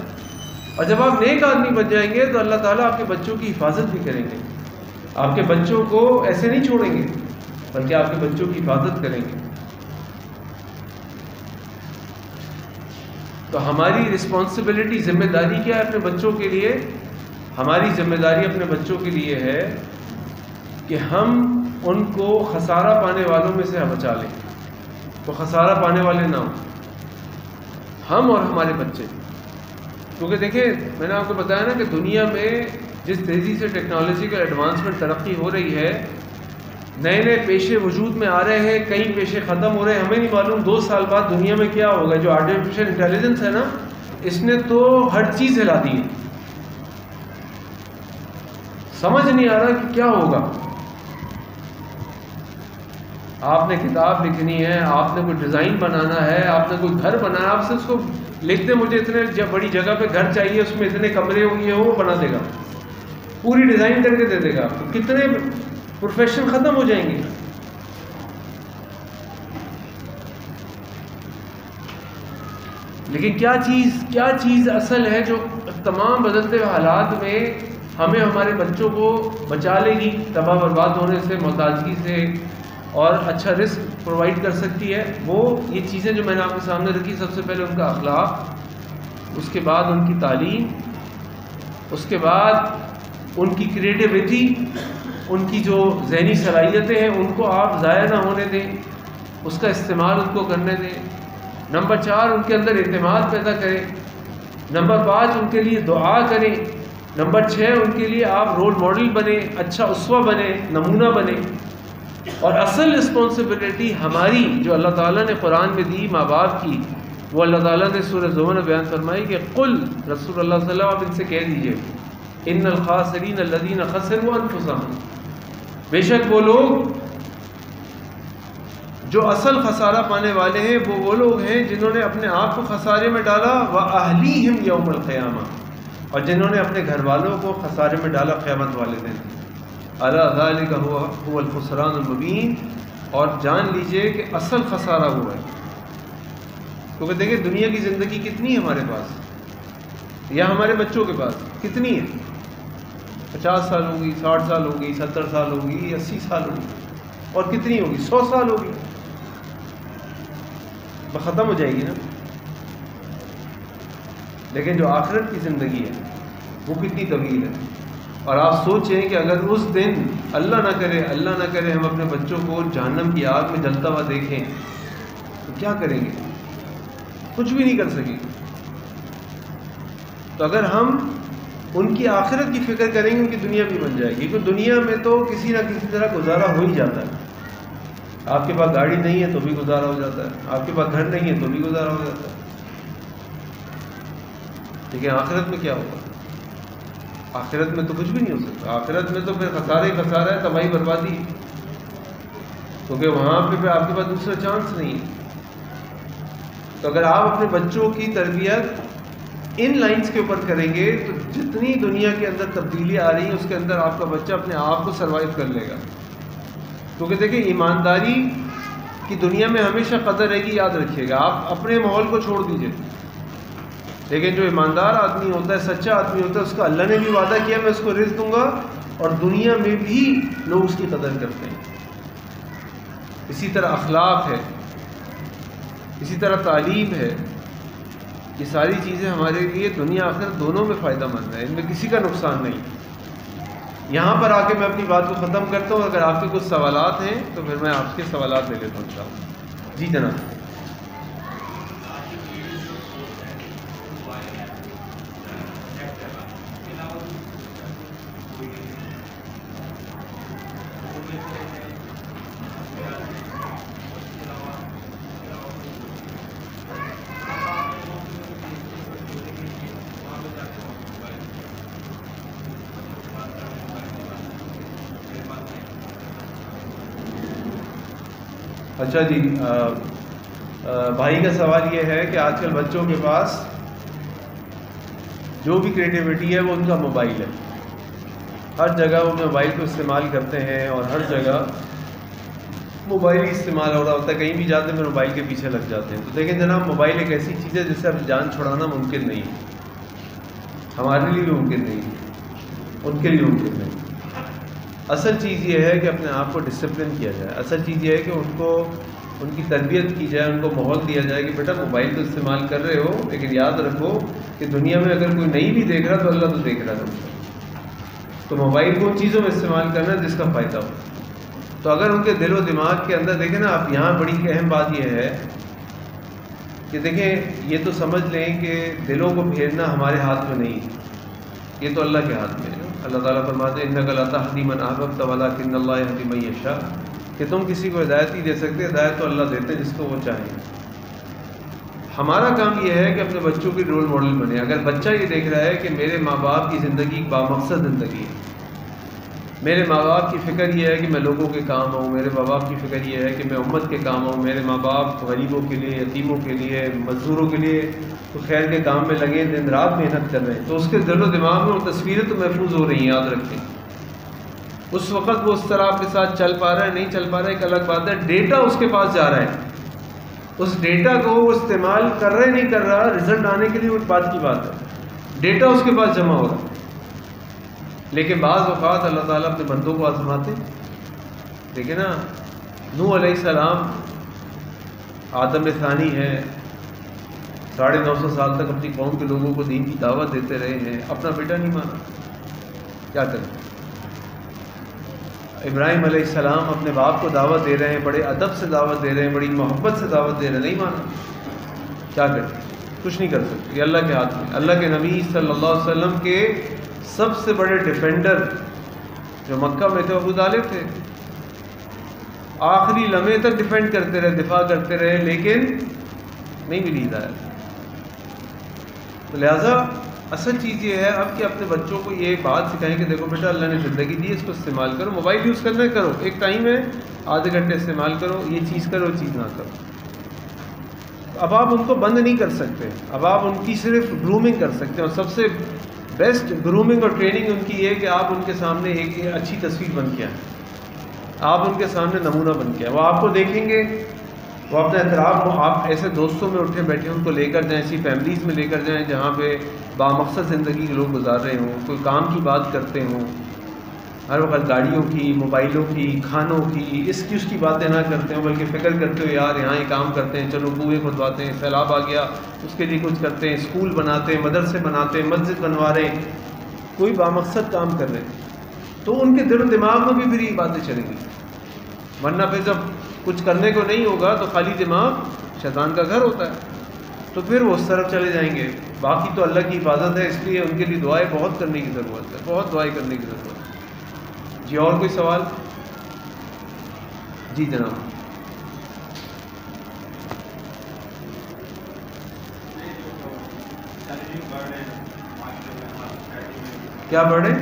اور جب آپ نیک آدمی بن جائیں گے تو اللہ تعالیٰ آپ کے بچوں کی حفاظت بھی کریں گے، آپ کے بچوں کو ایسے نہیں چھوڑیں گے بلکہ آپ کے بچوں کی حفاظت کریں گے۔ تو ہماری رسپانسبلٹی، ذمہ داری کیا ہے اپنے بچوں کے لیے؟ ہماری ذمہ داری اپنے بچوں کے لیے ہے کہ ہم ان کو خسارہ پانے والوں میں سے بچا لیں، تو خسارہ پانے والے نہ ہوں، ہم اور ہمارے بچے۔ کیونکہ دیکھیں میں نے آپ کو بتایا نا کہ دنیا میں جس تیزی سے ٹیکنالوجیکل ایڈوانسمنٹ ترقی ہو رہی ہے، نئے نئے پیشے وجود میں آ رہے ہیں، کئی پیشے ختم ہو رہے ہیں، ہمیں نہیں معلوم 2 سال بعد دنیا میں کیا ہوگا۔ جو آرٹیفیشیل انٹیلیجنس ہے نا، اس نے تو ہر چیز ہلا دی ہے، سمجھ نہیں آ رہا کہ کیا ہوگا۔ آپ نے کتاب لکھنی ہے، آپ نے کوئی ڈیزائن بنانا ہے، آپ نے کوئی گھر بنانا ہے، آپ سے اس کو لکھ دیں مجھے اتنے بڑی جگہ پہ گھر چاہیے، اس میں اتنے کمرے ہوں گے، وہ بنا دے گا، پوری ڈیزائن کر کے دے دے گا آپ کو۔ کتنے پروفیشن ختم ہو جائیں گے۔ لیکن کیا چیز اصل ہے جو تمام بدلتے ہوئے حالات میں ہمیں ہمارے بچوں کو بچا لے گی تباہ برباد ہونے سے، محتاجگی سے، اور اچھا رزق پرووائڈ کر سکتی ہے؟ وہ یہ چیزیں جو میں نے آپ کے سامنے رکھی، سب سے پہلے ان کا اخلاق، اس کے بعد ان کی تعلیم، اس کے بعد ان کی کریٹیوٹی، ان کی جو ذہنی صلاحیتیں ہیں ان کو آپ ضائع نہ ہونے دیں، اس کا استعمال ان کو کرنے دیں۔ نمبر 4 ان کے اندر اعتماد پیدا کریں۔ نمبر 5 ان کے لیے دعا کریں۔ نمبر 6 ان کے لیے آپ رول ماڈل بنیں، اچھا اسوہ بنیں، نمونہ بنیں۔ اور اصل رسپانسبلٹی ہماری جو اللہ تعالیٰ نے قرآن میں دی ماں باپ کی، وہ اللہ تعالیٰ نے سورہ زمر میں بیان فرمائی کہ قل، رسول اللہ صلی اللہ علیہ وسلم آپ ان سے کہہ دیجئے، ان الخاسرین الذین خسروا انفسهم، بے شک وہ لوگ جو اصل خسارہ پانے والے ہیں وہ لوگ ہیں جنہوں نے اپنے آپ کو خسارے میں ڈالا، وَأَهْلِيهِمْ يَوْمَ الْقِيَامَةِ، اور جنہوں نے اپنے گھر والوں کو خسارے میں ڈالا قیامت والے دن۔ أَلَا ذَلِكَ هُوَ الْخُسْرَانُ الْمُبِينُ، اور جان لیجئے کہ اصل خسارہ وہ ہے. کیونکہ دیکھیں دنیا کی زندگی کتنی ہے ہمارے پاس یا ہمارے بچوں کے پاس کتنی ہے؟ 50 سال ہوگی، 60 سال ہوگی، 70 سال ہوگی، 80 سال ہوگی، اور کتنی ہوگی؟ 100 سال ہوگی. ختم ہو جائے گی نا. لیکن جو آخرت کی زندگی ہے وہ کتنی طویل ہے. اور آپ سوچیں کہ اگر اس دن اللہ نہ کرے ہم اپنے بچوں کو جہنم کی آگ میں جلتا ہوا دیکھیں تو کیا کریں گے؟ کچھ بھی نہیں کر سکیں. تو اگر ہم ان کی آخرت کی فکر کریں گے ان کی دنیا بھی بن جائے گی. کیونکہ دنیا میں تو کسی نہ کسی طرح گزارا ہو ہی جاتا ہے. آپ کے پاس گاڑی نہیں ہے تو بھی گزارا ہو جاتا ہے، آپ کے پاس گھر نہیں ہے تو بھی گزارا ہو جاتا ہے. لیکن آخرت میں کیا ہوگا؟ آخرت میں تو کچھ بھی نہیں ہو سکتا. آخرت میں تو پھر خسارہ ہے، تباہی بربادی. کیونکہ وہاں پہ آپ کے پاس دوسرا چانس نہیں ہے. تو اگر آپ اپنے بچوں کی تربیت ان لائنز کے اوپر کریں گے تو جتنی دنیا کے اندر تبدیلیاں آ رہی ہیں اس کے اندر آپ کا بچہ اپنے آپ کو سروائیو کر لے گا. کیونکہ دیکھیں ایمانداری کی دنیا میں ہمیشہ قدر رہے گی. یاد رکھیے گا، آپ اپنے ماحول کو چھوڑ دیجئے، لیکن جو ایماندار آدمی ہوتا ہے، سچا آدمی ہوتا ہے، اس کا اللہ نے بھی وعدہ کیا میں اس کو رزق دوں گا، اور دنیا میں بھی لوگ اس کی قدر کرتے ہیں. اسی طرح اخلاق ہے، اسی طرح تعلیم ہے. یہ ساری چیزیں ہمارے لیے دنیا آخرت دونوں میں فائدہ مند ہے، ان میں کسی کا نقصان نہیں. یہاں پر آ کے میں اپنی بات کو ختم کرتا ہوں. اگر آپ کے کچھ سوالات ہیں تو پھر میں آپ کے سوالات لے لیتا ہوں. جی جناب. اچھا جی، بھائی کا سوال یہ ہے کہ آج کل بچوں کے پاس جو بھی کریٹیوٹی ہے وہ ان کا موبائل ہے. ہر جگہ وہ موبائل کو استعمال کرتے ہیں اور ہر جگہ موبائل ہی استعمال ہو رہا ہوتا ہے. کہیں بھی جاتے ہیں موبائل کے پیچھے لگ جاتے ہیں. تو دیکھیں جناب، موبائل ایک ایسی چیز ہے جس سے اب جان چھڑانا ممکن نہیں ہے. ہمارے لیے بھی ممکن نہیں ہے، ان کے لیے ممکن نہیں. اصل چیز یہ ہے کہ اپنے آپ کو ڈسپلن کیا جائے. اصل چیز یہ ہے کہ ان کی تربیت کی جائے، ان کو ماحول دیا جائے کہ بیٹا موبائل تو استعمال کر رہے ہو لیکن یاد رکھو کہ دنیا میں اگر کوئی نہیں بھی دیکھ رہا تو اللہ تو دیکھ رہا ہے. تو موبائل کو ان چیزوں میں استعمال کرنا جس کا فائدہ ہو. تو اگر ان کے دل و دماغ کے اندر دیکھیں نا، آپ یہاں بڑی اہم بات یہ ہے کہ دیکھیں یہ تو سمجھ لیں کہ دلوں کو پھیرنا ہمارے ہاتھ میں نہیں، یہ تو اللہ کے ہاتھ میں ہے. اللہ تعالیٰ فرماتے ہیں انک لا تہدی من احببت ولکن اللہ یہدی من یشاء، کہ تم کسی کو ہدایت نہیں دے سکتے، ہدایت تو اللہ دیتے جس کو وہ چاہیں. ہمارا کام یہ ہے کہ اپنے بچوں کی رول ماڈل بنے. اگر بچہ یہ دیکھ رہا ہے کہ میرے ماں باپ کی زندگی ایک بامقصد زندگی ہے، میرے ماں باپ کی فکر یہ ہے کہ میں لوگوں کے کام آؤں، میرے ماں باپ کی فکر یہ ہے کہ میں امت کے کام آؤں، میرے ماں باپ غریبوں کے لیے، یتیموں کے لیے، مزدوروں کے لیے تو خیر کے کام میں لگے، دن رات محنت کر رہے ہیں، تو اس کے دل و دماغ میں وہ تصویریں تو محفوظ ہو رہی ہیں. یاد رکھیں اس وقت وہ اس طرح آپ کے ساتھ چل پا رہا ہے نہیں چل پا رہا ہے ایک الگ بات ہے. ڈیٹا اس کے پاس جا رہا ہے، اس ڈیٹا کو وہ استعمال کر رہا ہے نہیں کر رہا، رزلٹ آنے کے لیے وہ بات کی بات ہے. ڈیٹا اس کے پاس جمع ہو رہا ہے. لیکن بعض اوقات اللہ تعالیٰ اپنے بندوں کو آزماتے. دیکھیں نا، نوح علیہ السلام آدم ثانی ہے، 950 سال تک اپنی قوم کے لوگوں کو دین کی دعوت دیتے رہے ہیں، اپنا بیٹا نہیں مانا. کیا کریں؟ ابراہیم علیہ السلام اپنے باپ کو دعوت دے رہے ہیں، بڑے ادب سے دعوت دے رہے ہیں، بڑی محبت سے دعوت دے رہے ہیں، نہیں مانا. کیا کریں؟ کچھ نہیں کر سکتے. یہ اللہ کے ہاتھ میں. اللہ کے نبی صلی اللہ علیہ وسلم کے سب سے بڑے ڈیفینڈر جو مکہ میں تھے ابو طالب تھے. آخری لمحے تک ڈیفینڈ کرتے رہے، دفاع کرتے رہے، لیکن نہیں ملی ہدایت. تو لہٰذا اصل چیز یہ ہے اب کہ اپنے بچوں کو یہ بات سکھائیں کہ دیکھو بیٹا اللہ نے زندگی دی ہے، اس کو استعمال کرو. موبائل یوز کرنا ہے کرو، ایک ٹائم ہے آدھے گھنٹے استعمال کرو، یہ چیز کرو چیز نہ کرو. اب آپ ان کو بند نہیں کر سکتے، اب آپ ان کی صرف گرومنگ کر سکتے ہیں. اور سب سے بیسٹ گرومنگ اور ٹریننگ ان کی یہ ہے کہ آپ ان کے سامنے ایک اچھی تصویر بن کے آئیں. آپ ان کے سامنے نمونہ بن کے وہ آپ کو دیکھیں گے، وہ اپنے اطراف آپ ایسے دوستوں میں اٹھے بیٹھے ان کو لے کر جائیں، ایسی فیملیز میں لے کر جائیں جہاں پہ بامقصد زندگی کے لوگ گزار رہے ہوں، کوئی کام کی بات کرتے ہوں، ہر وقت گاڑیوں کی، موبائلوں کی، کھانوں کی، اس کی باتیں نہ کرتے ہوں، بلکہ فکر کرتے ہو یار یہاں یہ کام کرتے ہیں، چلو کنویں کھدواتے ہیں، سیلاب آ گیا اس کے لیے کچھ کرتے ہیں، اسکول بناتے ہیں، مدرسے بناتے ہیں، مسجد بنوا رہے ہیں، کوئی بامقصد کام کر رہے ہیں، تو ان کے دل و دماغ میں بھی پھر یہ باتیں چلیں گی. ورنہ پھر جب کچھ کرنے کو نہیں ہوگا تو خالی دماغ شیطان کا گھر ہوتا ہے، تو پھر وہ اس طرف چلے جائیں گے. باقی تو اللہ کی حفاظت ہے، اس لیے ان کے لیے دعائیں بہت کرنے کی ضرورت ہے، بہت دعائیں کرنے کی ضرورت ہے. جی اور کوئی سوال؟ جی جناب. کیا بڑھے؟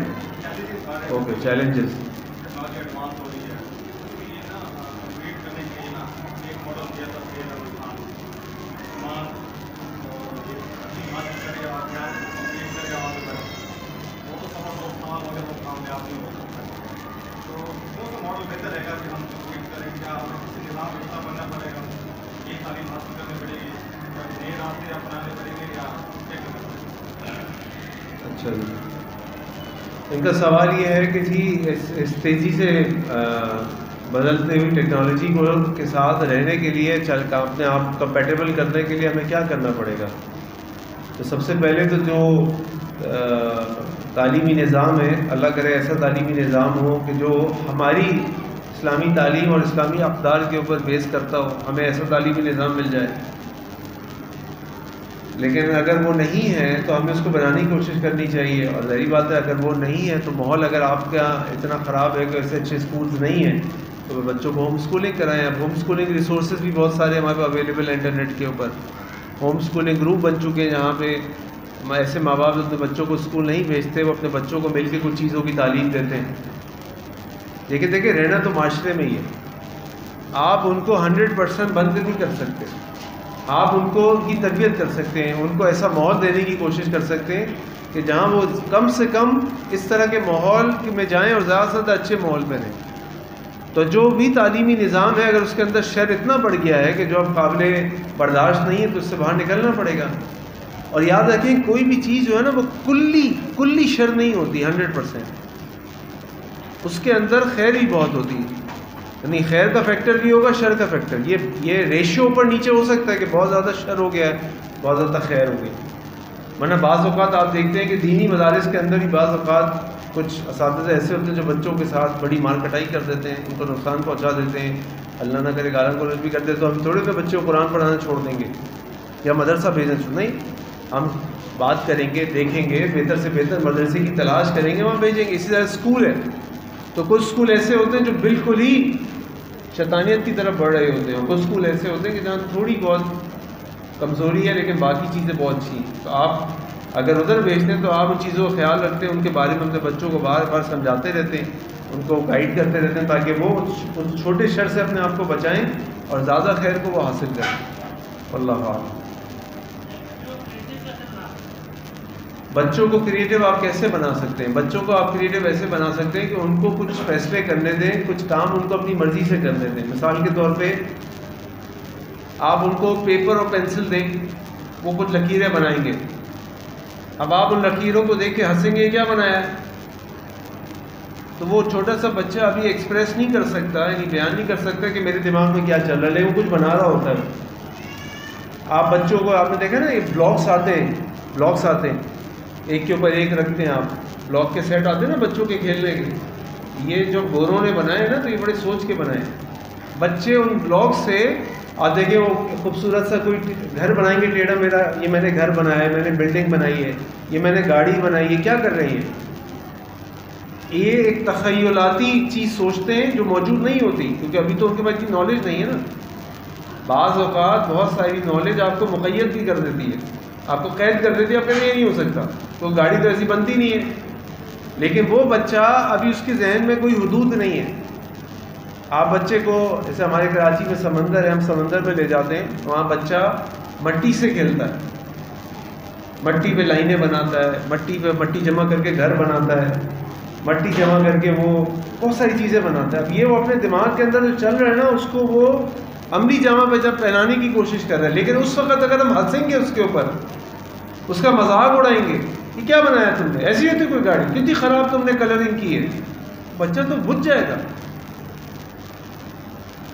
Okay challenges. اچھا جی، ان کا سوال یہ ہے کہ جی اس تیزی سے بدلتے ہوئی ٹیکنالوجی کے ساتھ رہنے کے لیے اپنے آپ کمپیٹیبل کرنے کے لیے ہمیں کیا کرنا پڑے گا. تو سب سے پہلے تو جو تعلیمی نظام ہے، اللہ کرے ایسا تعلیمی نظام ہو کہ جو ہماری اسلامی تعلیم اور اسلامی اقدار کے اوپر بیس کرتا ہو، ہمیں ایسا تعلیمی نظام مل جائے. لیکن اگر وہ نہیں ہے تو ہمیں اس کو بنانے کی کوشش کرنی چاہیے. اور ظاہری بات ہے اگر وہ نہیں ہے تو ماحول اگر آپ کا اتنا خراب ہے کہ ایسے اچھے اسکولز نہیں ہیں تو بچوں کو ہوم اسکولنگ کرائیں. اب ہوم اسکولنگ ریسورسز بھی بہت سارے ہمارے پاس اویلیبل ہیں انٹرنیٹ کے اوپر. ہوم اسکولنگ گروپ بن چکے ہیں جہاں پہ ایسے ماں باپ اپنے بچوں کو اسکول نہیں بھیجتے، وہ اپنے بچوں کو مل کے کچھ چیزوں کی تعلیم دیتے ہیں. دیکھیں رہنا تو معاشرے میں ہی ہے. آپ ان کو 100% بند نہیں کر سکتے، آپ ان کو کی تربیت کر سکتے ہیں، ان کو ایسا ماحول دینے کی کوشش کر سکتے ہیں کہ جہاں وہ کم سے کم اس طرح کے ماحول میں جائیں اور زیادہ سے زیادہ اچھے ماحول میں رہیں. تو جو بھی تعلیمی نظام ہے اگر اس کے اندر شر اتنا بڑھ گیا ہے کہ جو اب قابل برداشت نہیں ہے تو اس سے باہر نکلنا پڑے گا. اور یاد رکھیں کوئی بھی چیز جو ہے نا وہ کلی شر نہیں ہوتی 100%. اس کے اندر خیر ہی بہت ہوتی ہے، یعنی خیر کا فیکٹر بھی ہوگا، شر کا فیکٹر. یہ ریشیو اوپر نیچے ہو سکتا ہے کہ بہت زیادہ شر ہو گیا ہے، بہت زیادہ خیر ہو گئی. ورنہ بعض اوقات آپ دیکھتے ہیں کہ دینی مدارس کے اندر بھی بعض اوقات کچھ اساتذہ ایسے ہوتے ہیں جو بچوں کے ساتھ بڑی مار کٹائی کر دیتے ہیں، ان کو نقصان پہنچا دیتے ہیں، اللہ نہ کرے گالاں گلوچ بھی کرتے. تو ہم تھوڑے نا بچوں کو قرآن پڑھانا چھوڑ دیں گے یا مدرسہ بھیجنا چھوڑ نہیں. ہم بات کریں گے، دیکھیں گے، بہتر سے بہتر مدرسے کی تلاش کریں گے، وہاں بھیجیں گے. اسی طرح اسکول ہے تو کچھ اسکول ایسے ہوتے ہیں جو بالکل ہی شیطانیت کی طرف بڑھ رہے ہوتے ہیں، کچھ اسکول ایسے ہوتے ہیں کہ جہاں تھوڑی بہت کمزوری ہے لیکن باقی چیزیں بہت اچھی ہیں. تو آپ اگر ادھر بھیجتے ہیں تو آپ ان چیزوں کا خیال رکھتے ہیں، ان کے بارے میں اپنے بچوں کو بار بار سمجھاتے رہتے ہیں، ان کو گائیڈ کرتے رہتے ہیں تاکہ وہ ان چھوٹے شر سے اپنے آپ کو بچائیں اور زیادہ خیر کو وہ حاصل کریں. اللہ اعلم. بچوں کو کریٹو آپ کیسے بنا سکتے ہیں؟ بچوں کو آپ کریٹو ایسے بنا سکتے ہیں کہ ان کو کچھ فیصلے کرنے دیں، کچھ کام ان کو اپنی مرضی سے کرنے دیں. مثال کے طور پہ آپ ان کو پیپر اور پینسل دیں، وہ کچھ لکیریں بنائیں گے. اب آپ ان لکیروں کو دیکھ کے ہنسیں گے کیا بنایا ہے، تو وہ چھوٹا سا بچہ ابھی ایکسپریس نہیں کر سکتا، یعنی بیان نہیں کر سکتا کہ میرے دماغ میں کیا چل رہا ہے، لیکن وہ کچھ بنا رہا ہوتا ہے. آپ بچوں کو آپ نے دیکھا نا یہ بلاکس آتے ہیں ایک کے اوپر ایک رکھتے ہیں، آپ بلاک کے سیٹ آتے ہیں نا بچوں کے کھیلنے کے. یہ جو گوروں نے بنائے نا تو یہ بڑے سوچ کے بنائے. بچے ان بلاک سے آتے کہ وہ خوبصورت سا کوئی گھر بنائیں گے ٹیڑھا میرا، یہ میں نے گھر بنایا ہے، میں نے بلڈنگ بنائی ہے، یہ میں نے گاڑی بنائی ہے. کیا کر رہے ہیں؟ یہ ایک تخیلاتی چیز سوچتے ہیں جو موجود نہیں ہوتی، کیونکہ ابھی تو ان کے پاس اتنی نالج نہیں ہے نا. بعض اوقات بہت ساری نالج آپ کو مقید بھی کر دیتی ہے، آپ کو قید کر دیتی ہے، آپ یہ نہیں ہو سکتا. تو گاڑی تو ایسی بنتی نہیں ہے، لیکن وہ بچہ ابھی اس کے ذہن میں کوئی حدود نہیں ہے. آپ بچے کو جیسے ہمارے کراچی میں سمندر ہے، ہم سمندر پہ لے جاتے ہیں، وہاں بچہ مٹی سے کھیلتا ہے، مٹی پہ لائنیں بناتا ہے، مٹی پہ مٹی جمع کر کے گھر بناتا ہے. مٹی جمع کر کے وہ بہت ساری چیزیں بناتا ہے. اب یہ وہ اپنے دماغ کے اندر جو چل رہا ہے نا اس کو وہ عملی جامہ پہ جب پہنانے کی کوشش کر رہا ہے، لیکن اس وقت اگر ہم ہنسیں گے اس کے اوپر، اس کا مذاق اڑائیں گے، یہ کیا بنایا تم نے، ایسی ہوتی کوئی گاڑی، کتنی خراب تم نے کلرنگ کی ہے، بچہ تو بجھ جائے گا.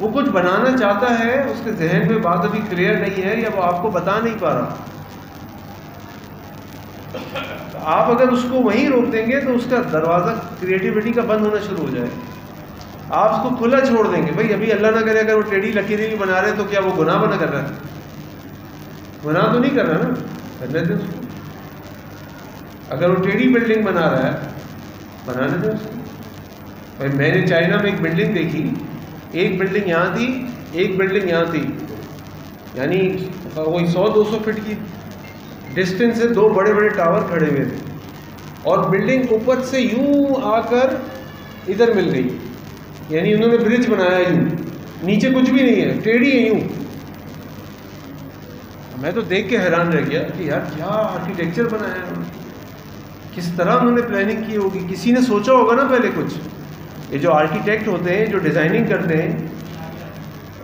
وہ کچھ بنانا چاہتا ہے، اس کے ذہن میں بات ابھی کلیئر نہیں ہے یا وہ آپ کو بتا نہیں پا رہا. آپ اگر اس کو وہیں روک دیں گے تو اس کا دروازہ کریٹیوٹی کا بند ہونا شروع ہو جائے. آپ اس کو کھلا چھوڑ دیں گے، بھائی ابھی اللہ نہ کرے اگر وہ ٹیڑھی لکیریں بھی بنا رہے تو کیا وہ گناہ بنا کر رہا ہے؟ گناہ تو نہیں کر رہا نا، کرنے دیں اس کو. اگر وہ ٹیڑھی بلڈنگ بنا رہا ہے بنانے دیں اس کو. بھائی میں نے چائنا میں ایک بلڈنگ دیکھی، ایک بلڈنگ یہاں تھی ایک بلڈنگ یہاں تھی، یعنی وہی 100-200 فٹ کی ڈسٹینس سے دو بڑے بڑے ٹاور کھڑے ہوئے تھے، اور بلڈنگ اوپر سے یوں آ کر ادھر مل گئی، یعنی انہوں نے برج بنایا یوں، نیچے کچھ بھی نہیں ہے، ٹیڑھی ہے یوں. میں تو دیکھ کے حیران رہ گیا کہ یار کیا آرکیٹیکچر بنایا ہے انہوں نے، کس طرح انہوں نے پلاننگ کی ہوگی. کسی نے سوچا ہوگا نا پہلے کچھ. یہ جو آرکیٹیکٹ ہوتے ہیں جو ڈیزائننگ کرتے ہیں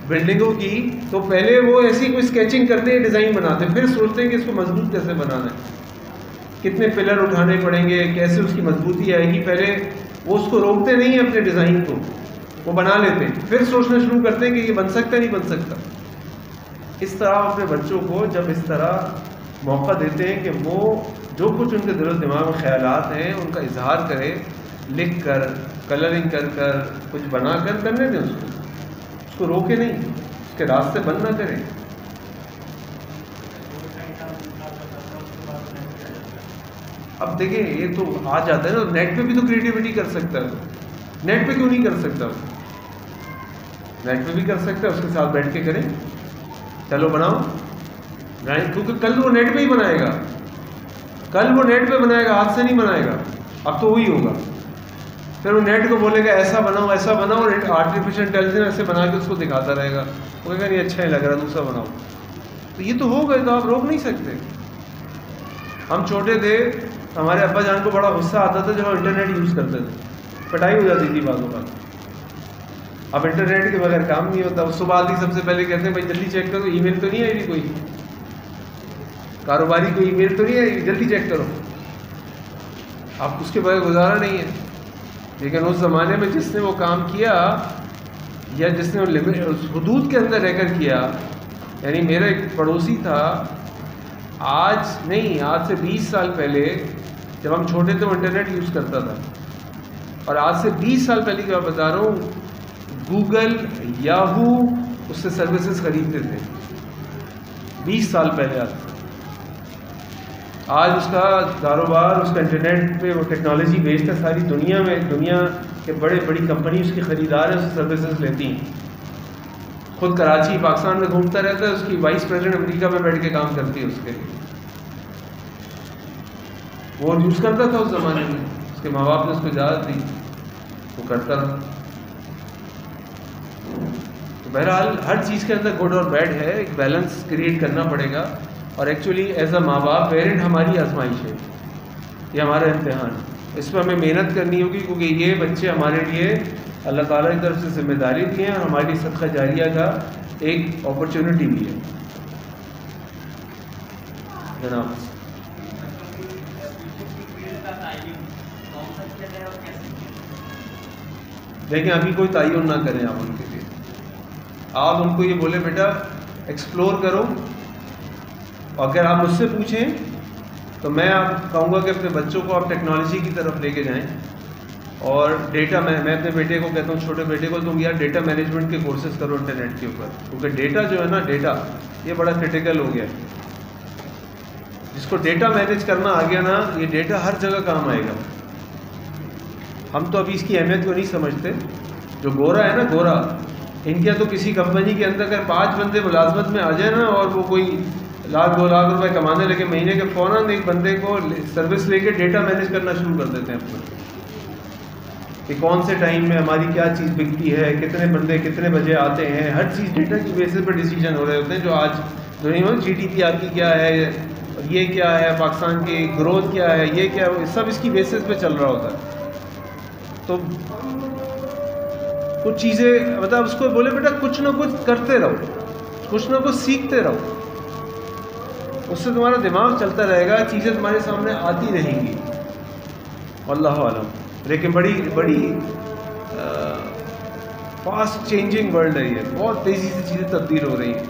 بلڈنگوں کی، تو پہلے وہ ایسی کوئی اسکیچنگ کرتے ہیں، ڈیزائن بناتے ہیں، پھر سوچتے ہیں کہ اس کو مضبوط کیسے بنانا ہے، کتنے پلر اٹھانے پڑیں گے، کیسے اس کی مضبوطی آئے گی. پہلے وہ اس کو روکتے نہیں ہیں اپنے ڈیزائن کو، وہ بنا لیتے ہیں، پھر سوچنا شروع کرتے ہیں کہ یہ بن سکتا نہیں بن سکتا. اس طرح اپنے بچوں کو جب اس طرح موقع دیتے ہیں کہ وہ جو کچھ ان کے دل و دماغ میں خیالات ہیں ان کا اظہار کرے، لکھ کر، کلرنگ کر کر، کچھ بنا کر کرنے دیں اس کو روکے نہیں، اس کے راستے بند نہ کریں. اب دیکھیں یہ تو آ جاتا ہے نا، نیٹ پہ بھی تو کریٹیوٹی کر سکتا ہے. نیٹ پہ کیوں نہیں کر سکتا؟ نیٹ پہ بھی کر سکتا ہے، اس کے ساتھ بیٹھ کے کریں، چلو بناؤ، کیونکہ کل وہ نیٹ پہ ہی بنائے گا، کل وہ نیٹ پہ بنائے گا، ہاتھ سے نہیں بنائے گا. اب تو وہی ہوگا، پھر وہ نیٹ کو بولے گا ایسا بناؤ ایسا بناؤ، اور آرٹیفیشیل انٹیلیجنس ایسے بنا کے اس کو دکھاتا رہے گا، وہ کہے گا نہیں اچھا ہی لگ رہا دوسرا بناؤ. تو یہ تو ہو گئے، تو آپ روک نہیں سکتے. ہم چھوٹے تھے، ہمارے ابا جان کو بڑا غصہ آتا تھا جب ہم انٹرنیٹ یوز کرتے تھے، پٹائی ہو جاتی تھی بعض اوقات. اب انٹرنیٹ کے بغیر کام نہیں ہوتا. اس صبح آتی سب سے پہلے کہتے ہیں بھائی جلدی چیک کرو ای میل تو نہیں آئی کوئی، کاروباری کوئی ای میل تو نہیں آئی، جلدی چیک کرو. اب اس کے بغیر گزارا نہیں ہے. لیکن اس زمانے میں جس نے وہ کام کیا یا جس نے اس حدود کے اندر رہ کر کیا، یعنی میرا ایک پڑوسی تھا، آج سے 20 سال پہلے جب ہم چھوٹے تھے وہ انٹرنیٹ یوز کرتا تھا، اور آج سے 20 سال پہلے کی بات بتا رہا ہوں، گوگل، یاہو اس سے سروسز خریدتے تھے 20 سال پہلے. آج اس کا کاروبار، اس کا انٹرنیٹ پہ وہ ٹیکنالوجی بیچتا ہے ساری دنیا میں، دنیا کے بڑی کمپنی اس کی خریدار ہیں، اس سے سروسز لیتی ہیں. خود کراچی پاکستان میں گھومتا رہتا ہے، اس کی وائس پریزیڈنٹ امریکہ میں بیٹھ کے کام کرتی ہے اس کے لیے. وہ یوز کرتا تھا اس زمانے میں، اس کے ماں باپ نے اس کو اجازت دی، وہ کرتا رہا. تو بہرحال ہر چیز کے اندر گڈ اور بیڈ ہے، ایک بیلنس کریٹ کرنا پڑے گا. اور ایکچولی ایز اے ماں باپ، پیرنٹ ہماری آزمائش ہے، یہ ہمارا امتحان ہے. اس پہ ہمیں محنت کرنی ہوگی، کیونکہ یہ بچے ہمارے لیے اللہ تعالیٰ کی طرف سے ذمہ داری بھی ہیں، اور ہمارے لیے صدقہ جاریہ کا ایک اپرچونٹی بھی ہے. جناب دیکھیں ابھی کوئی تعین نہ کریں آپ ان کے لیے. آپ ان کو یہ بولے بیٹا ایکسپلور کرو. اگر آپ مجھ سے پوچھیں تو میں آپ کہوں گا کہ اپنے بچوں کو آپ ٹیکنالوجی کی طرف لے کے جائیں. اور ڈیٹا میں اپنے بیٹے کو کہتا ہوں، چھوٹے بیٹے کو، تم یار ڈیٹا مینجمنٹ کے کورسز کرو انٹرنیٹ کے اوپر، کیونکہ ڈیٹا جو ہے نا، ڈیٹا یہ بڑا کرٹیکل ہو گیا ہے. جس کو ڈیٹا مینیج کرنا آ گیا نا، یہ ڈیٹا ہر جگہ کام آئے گا. ہم تو ابھی اس کی اہمیت کو نہیں سمجھتے. جو گورا ہے نا، گورا، ان کے تو کسی کمپنی کے اندر اگر 5 بندے ملازمت میں آ جائیں نا، اور وہ کوئی 1,00,000 2,00,000 روپے کمانے لگے مہینے کے، فوراً ایک بندے کو سروس لے کے ڈیٹا مینیج کرنا شروع کر دیتے ہیں اپنا، کہ کون سے ٹائم میں ہماری کیا چیز بکتی ہے، کتنے بندے کتنے بجے آتے ہیں. ہر چیز ڈیٹا کی بیسس پہ ڈیسیجن ہو رہے ہوتے ہیں. جو آج دنیا میں GDP آپ کی کیا ہے، یہ کیا ہے، پاکستان کی گروتھ کیا ہے، یہ کیا ہے، سب اس کی بیسس پہ چل رہا ہوتا ہے. تو کچھ چیزیں مطلب اس کو بولے بیٹا کچھ نہ کچھ کرتے رہو، کچھ نہ کچھ سیکھتے رہو، اس سے تمہارا دماغ چلتا رہے گا، چیزیں تمہارے سامنے آتی رہیں گی. واللہ اعلم. لیکن بڑی فاسٹ چینجنگ ورلڈ ہے یہ، بہت تیزی سے چیزیں تبدیل ہو رہی ہیں.